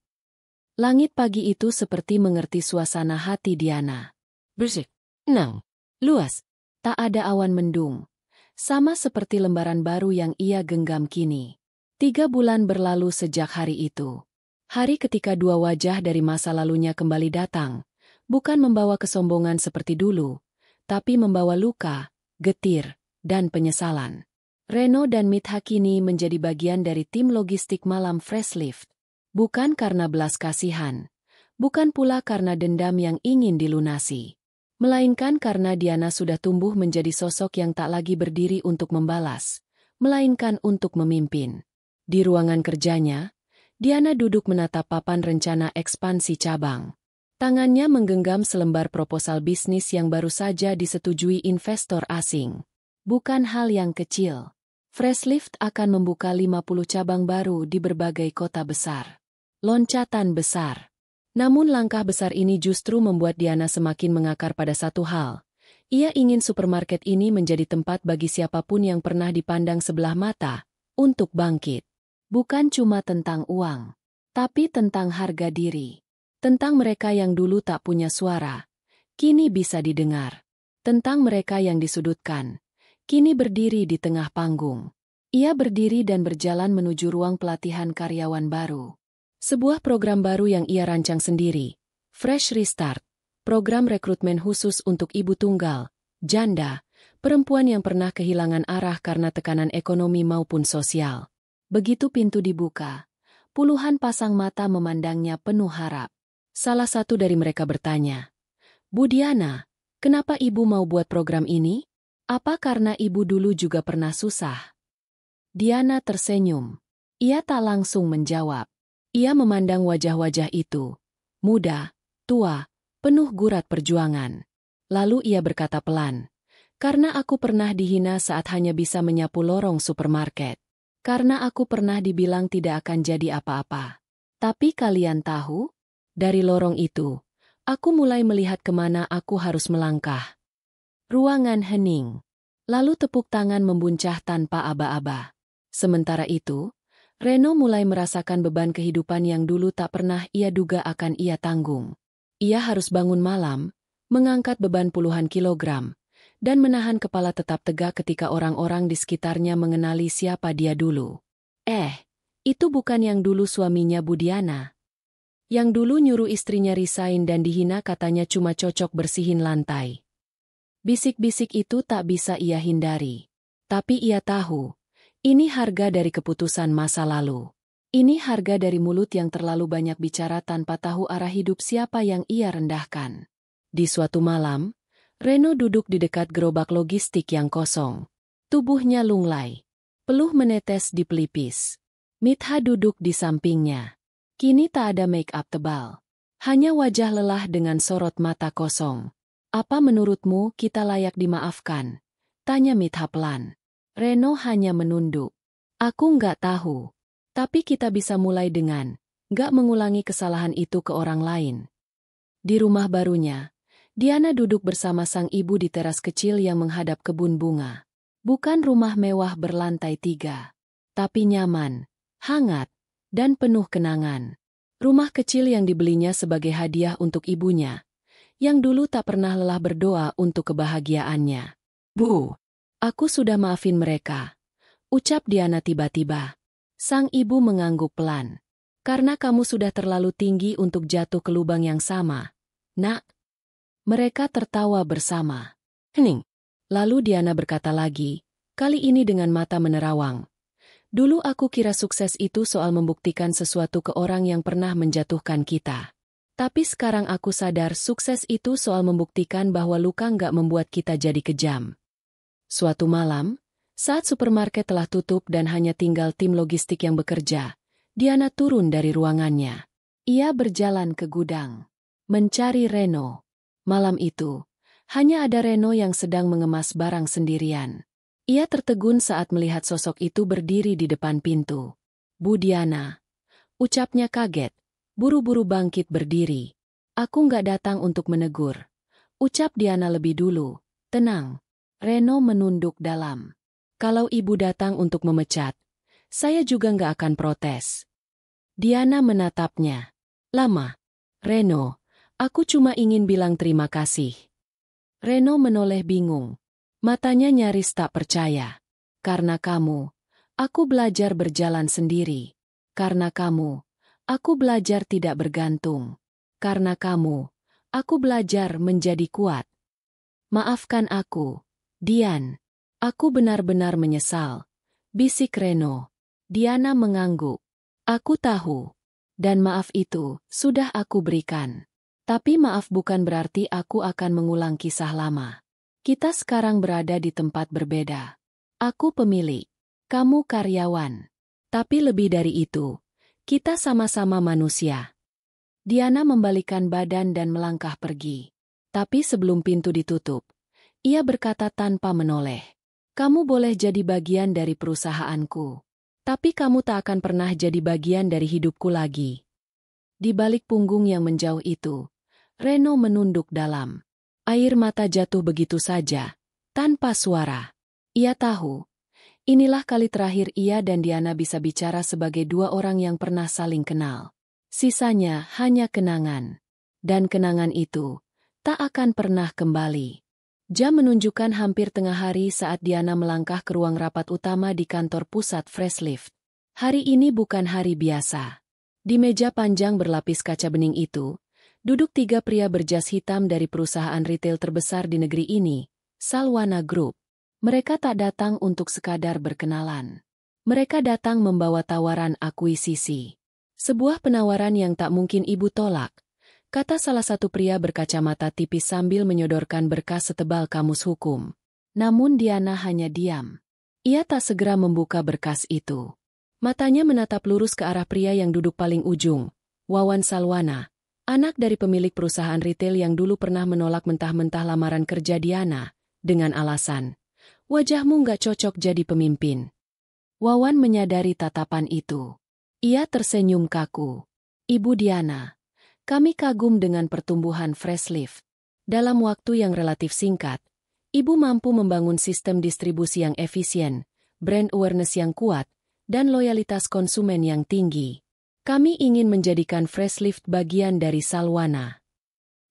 Langit pagi itu seperti mengerti suasana hati Diana. Bersih, tenang, luas, tak ada awan mendung. Sama seperti lembaran baru yang ia genggam kini. 3 bulan berlalu sejak hari itu. Hari ketika dua wajah dari masa lalunya kembali datang, bukan membawa kesombongan seperti dulu, tapi membawa luka, getir, dan penyesalan. Reno dan Mitha kini menjadi bagian dari tim logistik malam Fresh Lift. Bukan karena belas kasihan, bukan pula karena dendam yang ingin dilunasi. Melainkan karena Diana sudah tumbuh menjadi sosok yang tak lagi berdiri untuk membalas, melainkan untuk memimpin. Di ruangan kerjanya, Diana duduk menatap papan rencana ekspansi cabang. Tangannya menggenggam selembar proposal bisnis yang baru saja disetujui investor asing. Bukan hal yang kecil. Fresh Lift akan membuka 50 cabang baru di berbagai kota besar. Loncatan besar. Namun langkah besar ini justru membuat Diana semakin mengakar pada satu hal. Ia ingin supermarket ini menjadi tempat bagi siapapun yang pernah dipandang sebelah mata, untuk bangkit. Bukan cuma tentang uang, tapi tentang harga diri. Tentang mereka yang dulu tak punya suara, kini bisa didengar. Tentang mereka yang disudutkan, kini berdiri di tengah panggung. Ia berdiri dan berjalan menuju ruang pelatihan karyawan baru. Sebuah program baru yang ia rancang sendiri, Fresh Restart, program rekrutmen khusus untuk ibu tunggal, janda, perempuan yang pernah kehilangan arah karena tekanan ekonomi maupun sosial. Begitu pintu dibuka, puluhan pasang mata memandangnya penuh harap. Salah satu dari mereka bertanya, "Bu Diana, kenapa ibu mau buat program ini? Apa karena ibu dulu juga pernah susah?" Diana tersenyum. Ia tak langsung menjawab. Ia memandang wajah-wajah itu, muda, tua, penuh gurat perjuangan. Lalu ia berkata pelan, "Karena aku pernah dihina saat hanya bisa menyapu lorong supermarket. Karena aku pernah dibilang tidak akan jadi apa-apa. Tapi kalian tahu? Dari lorong itu, aku mulai melihat kemana aku harus melangkah." Ruangan hening. Lalu tepuk tangan membuncah tanpa aba-aba. Sementara itu, Reno mulai merasakan beban kehidupan yang dulu tak pernah ia duga akan ia tanggung. Ia harus bangun malam, mengangkat beban puluhan kilogram, dan menahan kepala tetap tegak ketika orang-orang di sekitarnya mengenali siapa dia dulu. Itu bukan yang dulu suaminya Bu Diana. Yang dulu nyuruh istrinya resign dan dihina katanya cuma cocok bersihin lantai. Bisik-bisik itu tak bisa ia hindari. Tapi ia tahu, ini harga dari keputusan masa lalu. Ini harga dari mulut yang terlalu banyak bicara tanpa tahu arah hidup siapa yang ia rendahkan. Di suatu malam, Reno duduk di dekat gerobak logistik yang kosong. Tubuhnya lunglai. Peluh menetes di pelipis. Mitha duduk di sampingnya. Kini tak ada make-up tebal. Hanya wajah lelah dengan sorot mata kosong. "Apa menurutmu kita layak dimaafkan?" tanya Mitha pelan. Reno hanya menunduk. "Aku nggak tahu. Tapi kita bisa mulai dengan nggak mengulangi kesalahan itu ke orang lain." Di rumah barunya, Diana duduk bersama sang ibu di teras kecil yang menghadap kebun bunga. Bukan rumah mewah berlantai 3, tapi nyaman, hangat, dan penuh kenangan. Rumah kecil yang dibelinya sebagai hadiah untuk ibunya, yang dulu tak pernah lelah berdoa untuk kebahagiaannya. "Bu, aku sudah maafin mereka," ucap Diana tiba-tiba. Sang ibu mengangguk pelan. "Karena kamu sudah terlalu tinggi untuk jatuh ke lubang yang sama, Nak." Mereka tertawa bersama. Hening. Lalu Diana berkata lagi, kali ini dengan mata menerawang. "Dulu aku kira sukses itu soal membuktikan sesuatu ke orang yang pernah menjatuhkan kita. Tapi sekarang aku sadar sukses itu soal membuktikan bahwa luka nggak membuat kita jadi kejam." Suatu malam, saat supermarket telah tutup dan hanya tinggal tim logistik yang bekerja, Diana turun dari ruangannya. Ia berjalan ke gudang, mencari Reno. Malam itu, hanya ada Reno yang sedang mengemas barang sendirian. Ia tertegun saat melihat sosok itu berdiri di depan pintu. "Bu Diana," ucapnya kaget, buru-buru bangkit berdiri. "Aku nggak datang untuk menegur," ucap Diana lebih dulu. "Tenang." Reno menunduk dalam. "Kalau ibu datang untuk memecat, saya juga nggak akan protes." Diana menatapnya. "Lama." "Reno, aku cuma ingin bilang terima kasih." Reno menoleh bingung. Matanya nyaris tak percaya. "Karena kamu, aku belajar berjalan sendiri. Karena kamu, aku belajar tidak bergantung. Karena kamu, aku belajar menjadi kuat. Maafkan aku, Dian. Aku benar-benar menyesal," bisik Reno. Diana mengangguk. "Aku tahu. Dan maaf itu sudah aku berikan. Tapi maaf bukan berarti aku akan mengulang kisah lama. Kita sekarang berada di tempat berbeda. Aku pemilik, kamu karyawan. Tapi lebih dari itu, kita sama-sama manusia." Diana membalikkan badan dan melangkah pergi. Tapi sebelum pintu ditutup, ia berkata tanpa menoleh, "Kamu boleh jadi bagian dari perusahaanku. Tapi kamu tak akan pernah jadi bagian dari hidupku lagi." Di balik punggung yang menjauh itu, Reno menunduk dalam. Air mata jatuh begitu saja, tanpa suara. Ia tahu, inilah kali terakhir ia dan Diana bisa bicara sebagai dua orang yang pernah saling kenal. Sisanya hanya kenangan. Dan kenangan itu tak akan pernah kembali. Jam menunjukkan hampir tengah hari saat Diana melangkah ke ruang rapat utama di kantor pusat Freshlift. Hari ini bukan hari biasa. Di meja panjang berlapis kaca bening itu, Duduk tiga pria berjas hitam dari perusahaan retail terbesar di negeri ini, Salwana Group. Mereka tak datang untuk sekadar berkenalan. Mereka datang membawa tawaran akuisisi. Sebuah penawaran yang tak mungkin ibu tolak, kata salah satu pria berkacamata tipis sambil menyodorkan berkas setebal kamus hukum. Namun Diana hanya diam. Ia tak segera membuka berkas itu. Matanya menatap lurus ke arah pria yang duduk paling ujung, Wawan Salwana, anak dari pemilik perusahaan retail yang dulu pernah menolak mentah-mentah lamaran kerja Diana, dengan alasan, "Wajahmu nggak cocok jadi pemimpin." Wawan menyadari tatapan itu. Ia tersenyum kaku. "Ibu Diana, kami kagum dengan pertumbuhan Freshlift. Dalam waktu yang relatif singkat, Ibu mampu membangun sistem distribusi yang efisien, brand awareness yang kuat, dan loyalitas konsumen yang tinggi. Kami ingin menjadikan Freshlift bagian dari Salwana."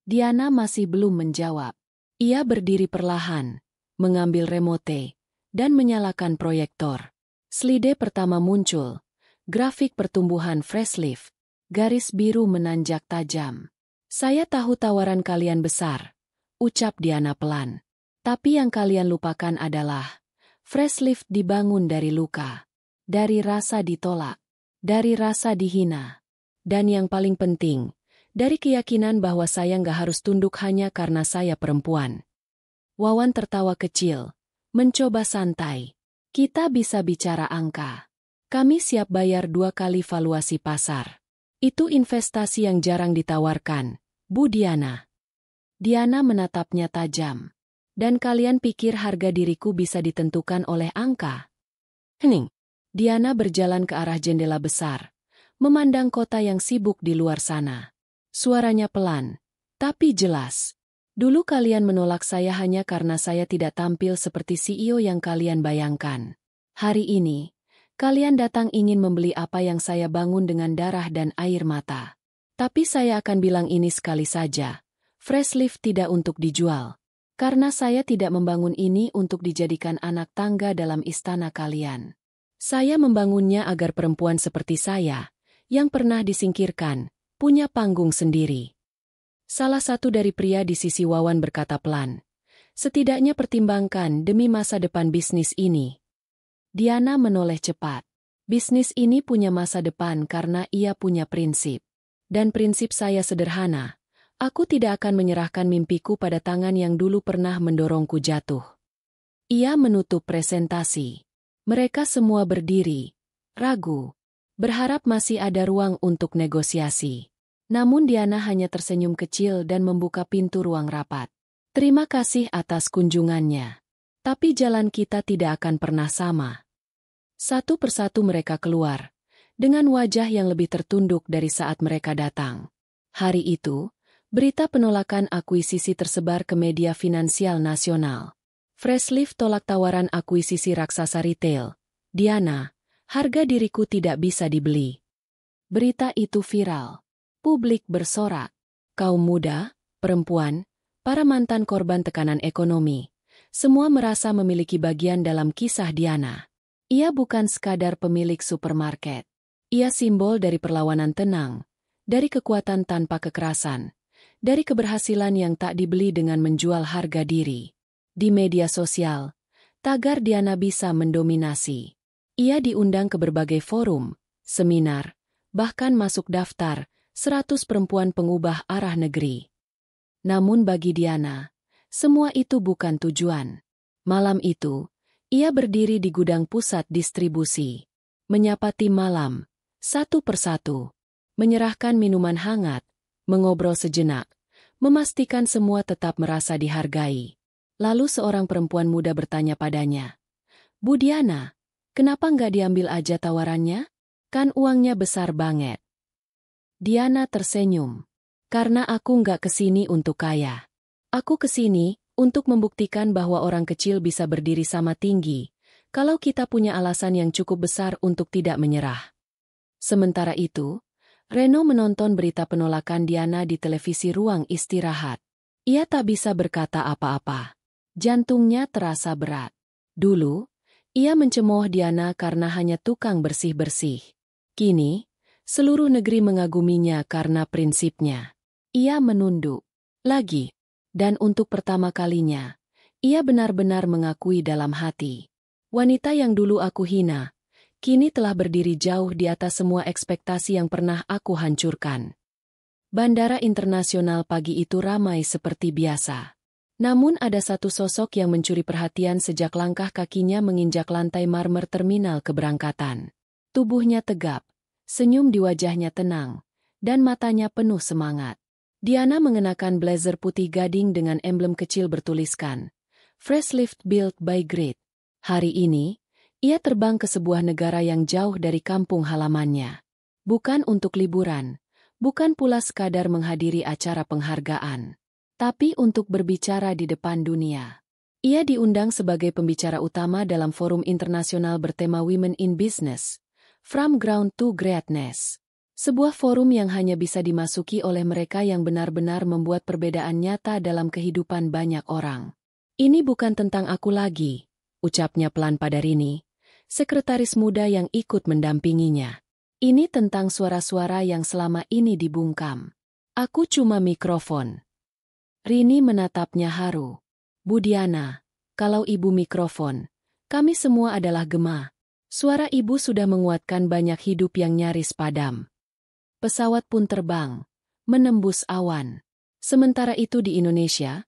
Diana masih belum menjawab. Ia berdiri perlahan, mengambil remote, dan menyalakan proyektor. Slide pertama muncul. Grafik pertumbuhan Freshlift. Garis biru menanjak tajam. "Saya tahu tawaran kalian besar," ucap Diana pelan. "Tapi yang kalian lupakan adalah, Freshlift dibangun dari luka. Dari rasa ditolak. Dari rasa dihina. Dan yang paling penting, dari keyakinan bahwa saya nggak harus tunduk hanya karena saya perempuan." Wawan tertawa kecil, mencoba santai. "Kita bisa bicara angka. Kami siap bayar 2 kali valuasi pasar. Itu investasi yang jarang ditawarkan, Bu Diana." Diana menatapnya tajam. "Dan kalian pikir harga diriku bisa ditentukan oleh angka?" Hening. Diana berjalan ke arah jendela besar, memandang kota yang sibuk di luar sana. Suaranya pelan, tapi jelas. "Dulu kalian menolak saya hanya karena saya tidak tampil seperti CEO yang kalian bayangkan. Hari ini, kalian datang ingin membeli apa yang saya bangun dengan darah dan air mata. Tapi saya akan bilang ini sekali saja, Freshlift tidak untuk dijual. Karena saya tidak membangun ini untuk dijadikan anak tangga dalam istana kalian. Saya membangunnya agar perempuan seperti saya, yang pernah disingkirkan, punya panggung sendiri." Salah satu dari pria di sisi Wawan berkata pelan, "Setidaknya pertimbangkan demi masa depan bisnis ini." Diana menoleh cepat. "Bisnis ini punya masa depan karena ia punya prinsip. Dan prinsip saya sederhana. Aku tidak akan menyerahkan mimpiku pada tangan yang dulu pernah mendorongku jatuh." Ia menutup presentasi. Mereka semua berdiri, ragu, berharap masih ada ruang untuk negosiasi. Namun Diana hanya tersenyum kecil dan membuka pintu ruang rapat. "Terima kasih atas kunjungannya. Tapi jalan kita tidak akan pernah sama." Satu persatu mereka keluar, dengan wajah yang lebih tertunduk dari saat mereka datang. Hari itu, berita penolakan akuisisi tersebar ke media finansial nasional. Freshlift tolak tawaran akuisisi raksasa retail. Diana, harga diriku tidak bisa dibeli. Berita itu viral. Publik bersorak. Kaum muda, perempuan, para mantan korban tekanan ekonomi, semua merasa memiliki bagian dalam kisah Diana. Ia bukan sekadar pemilik supermarket. Ia simbol dari perlawanan tenang, dari kekuatan tanpa kekerasan, dari keberhasilan yang tak dibeli dengan menjual harga diri. Di media sosial, tagar Diana bisa mendominasi. Ia diundang ke berbagai forum, seminar, bahkan masuk daftar 100 perempuan pengubah arah negeri. Namun bagi Diana, semua itu bukan tujuan. Malam itu, ia berdiri di gudang pusat distribusi, menyapa tim malam, satu persatu, menyerahkan minuman hangat, mengobrol sejenak, memastikan semua tetap merasa dihargai. Lalu seorang perempuan muda bertanya padanya, "Bu Diana, kenapa nggak diambil aja tawarannya? Kan uangnya besar banget." Diana tersenyum. "Karena aku nggak kesini untuk kaya. Aku kesini untuk membuktikan bahwa orang kecil bisa berdiri sama tinggi, kalau kita punya alasan yang cukup besar untuk tidak menyerah." Sementara itu, Reno menonton berita penolakan Diana di televisi ruang istirahat. Ia tak bisa berkata apa-apa. Jantungnya terasa berat. Dulu, ia mencemooh Diana karena hanya tukang bersih-bersih. Kini, seluruh negeri mengaguminya karena prinsipnya. Ia menunduk. Lagi. Dan untuk pertama kalinya, ia benar-benar mengakui dalam hati. Wanita yang dulu aku hina, kini telah berdiri jauh di atas semua ekspektasi yang pernah aku hancurkan. Bandara internasional pagi itu ramai seperti biasa. Namun ada satu sosok yang mencuri perhatian sejak langkah kakinya menginjak lantai marmer terminal keberangkatan. Tubuhnya tegap, senyum di wajahnya tenang, dan matanya penuh semangat. Diana mengenakan blazer putih gading dengan emblem kecil bertuliskan, Freshlift Built by Grit. Hari ini, ia terbang ke sebuah negara yang jauh dari kampung halamannya. Bukan untuk liburan, bukan pula sekadar menghadiri acara penghargaan, tapi untuk berbicara di depan dunia. Ia diundang sebagai pembicara utama dalam forum internasional bertema Women in Business, From Ground to Greatness. Sebuah forum yang hanya bisa dimasuki oleh mereka yang benar-benar membuat perbedaan nyata dalam kehidupan banyak orang. Ini bukan tentang aku lagi, ucapnya pelan pada Rini, sekretaris muda yang ikut mendampinginya. Ini tentang suara-suara yang selama ini dibungkam. Aku cuma mikrofon. Rini menatapnya haru. Bu Diana, kalau ibu mikrofon, kami semua adalah gema. Suara ibu sudah menguatkan banyak hidup yang nyaris padam. Pesawat pun terbang, menembus awan. Sementara itu di Indonesia,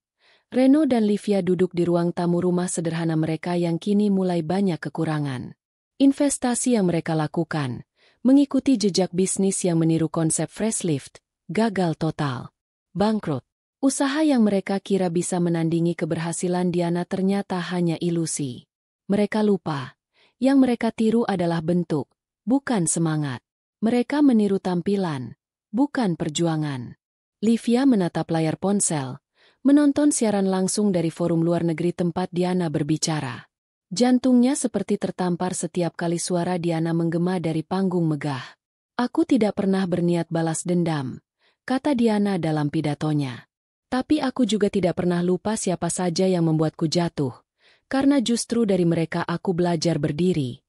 Reno dan Livia duduk di ruang tamu rumah sederhana mereka yang kini mulai banyak kekurangan. Investasi yang mereka lakukan, mengikuti jejak bisnis yang meniru konsep Freshlift, gagal total. Bangkrut. Usaha yang mereka kira bisa menandingi keberhasilan Diana ternyata hanya ilusi. Mereka lupa, yang mereka tiru adalah bentuk, bukan semangat. Mereka meniru tampilan, bukan perjuangan. Livia menatap layar ponsel, menonton siaran langsung dari forum luar negeri tempat Diana berbicara. Jantungnya seperti tertampar setiap kali suara Diana menggema dari panggung megah. Aku tidak pernah berniat balas dendam, kata Diana dalam pidatonya. Tapi aku juga tidak pernah lupa siapa saja yang membuatku jatuh, karena justru dari mereka aku belajar berdiri.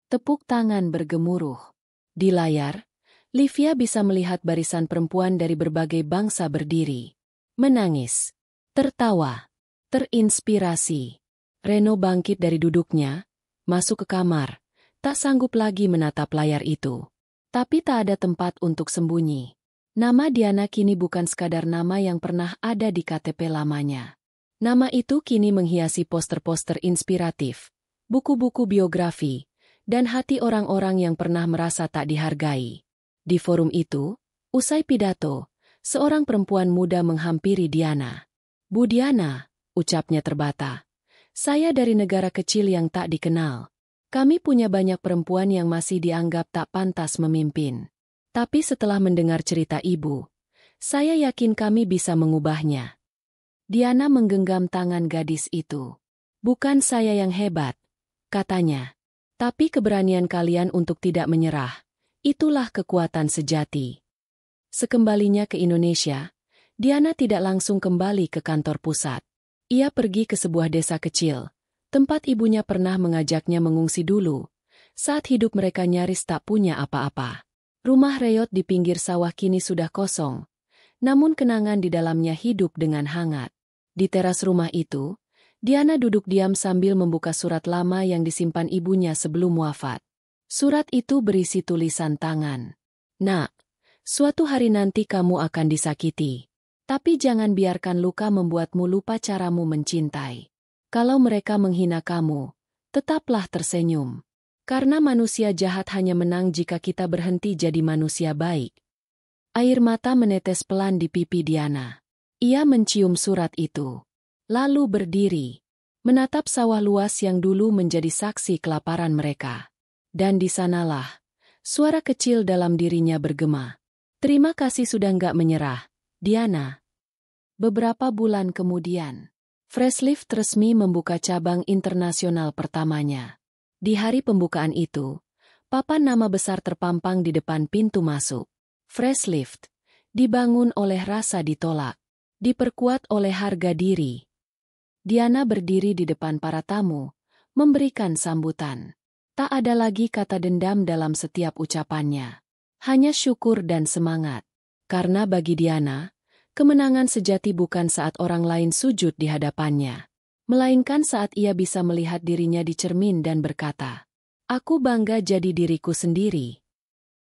Tepuk tangan bergemuruh. Di layar, Livia bisa melihat barisan perempuan dari berbagai bangsa berdiri. Menangis, tertawa, terinspirasi. Reno bangkit dari duduknya, masuk ke kamar, tak sanggup lagi menatap layar itu. Tapi tak ada tempat untuk sembunyi. Nama Diana kini bukan sekadar nama yang pernah ada di KTP lamanya. Nama itu kini menghiasi poster-poster inspiratif, buku-buku biografi, dan hati orang-orang yang pernah merasa tak dihargai. Di forum itu, usai pidato, seorang perempuan muda menghampiri Diana. Bu Diana, ucapnya terbata. Saya dari negara kecil yang tak dikenal. Kami punya banyak perempuan yang masih dianggap tak pantas memimpin. Tapi setelah mendengar cerita ibu, saya yakin kami bisa mengubahnya. Diana menggenggam tangan gadis itu. Bukan saya yang hebat, katanya. Tapi keberanian kalian untuk tidak menyerah, itulah kekuatan sejati. Sekembalinya ke Indonesia, Diana tidak langsung kembali ke kantor pusat. Ia pergi ke sebuah desa kecil, tempat ibunya pernah mengajaknya mengungsi dulu, saat hidup mereka nyaris tak punya apa-apa. Rumah reyot di pinggir sawah kini sudah kosong, namun kenangan di dalamnya hidup dengan hangat. Di teras rumah itu, Diana duduk diam sambil membuka surat lama yang disimpan ibunya sebelum wafat. Surat itu berisi tulisan tangan. Nak, suatu hari nanti kamu akan disakiti. Tapi jangan biarkan luka membuatmu lupa caramu mencintai. Kalau mereka menghina kamu, tetaplah tersenyum. Karena manusia jahat hanya menang jika kita berhenti jadi manusia baik. Air mata menetes pelan di pipi Diana. Ia mencium surat itu. Lalu berdiri, menatap sawah luas yang dulu menjadi saksi kelaparan mereka. Dan di sanalah, suara kecil dalam dirinya bergema. Terima kasih sudah nggak menyerah, Diana. Beberapa bulan kemudian, Freshlift resmi membuka cabang internasional pertamanya. Di hari pembukaan itu, papan nama besar terpampang di depan pintu masuk. Freshlift, dibangun oleh rasa ditolak, diperkuat oleh harga diri. Diana berdiri di depan para tamu, memberikan sambutan. Tak ada lagi kata dendam dalam setiap ucapannya. Hanya syukur dan semangat. Karena bagi Diana, Kemenangan sejati bukan saat orang lain sujud di hadapannya, melainkan saat ia bisa melihat dirinya di cermin dan berkata, "Aku bangga jadi diriku sendiri."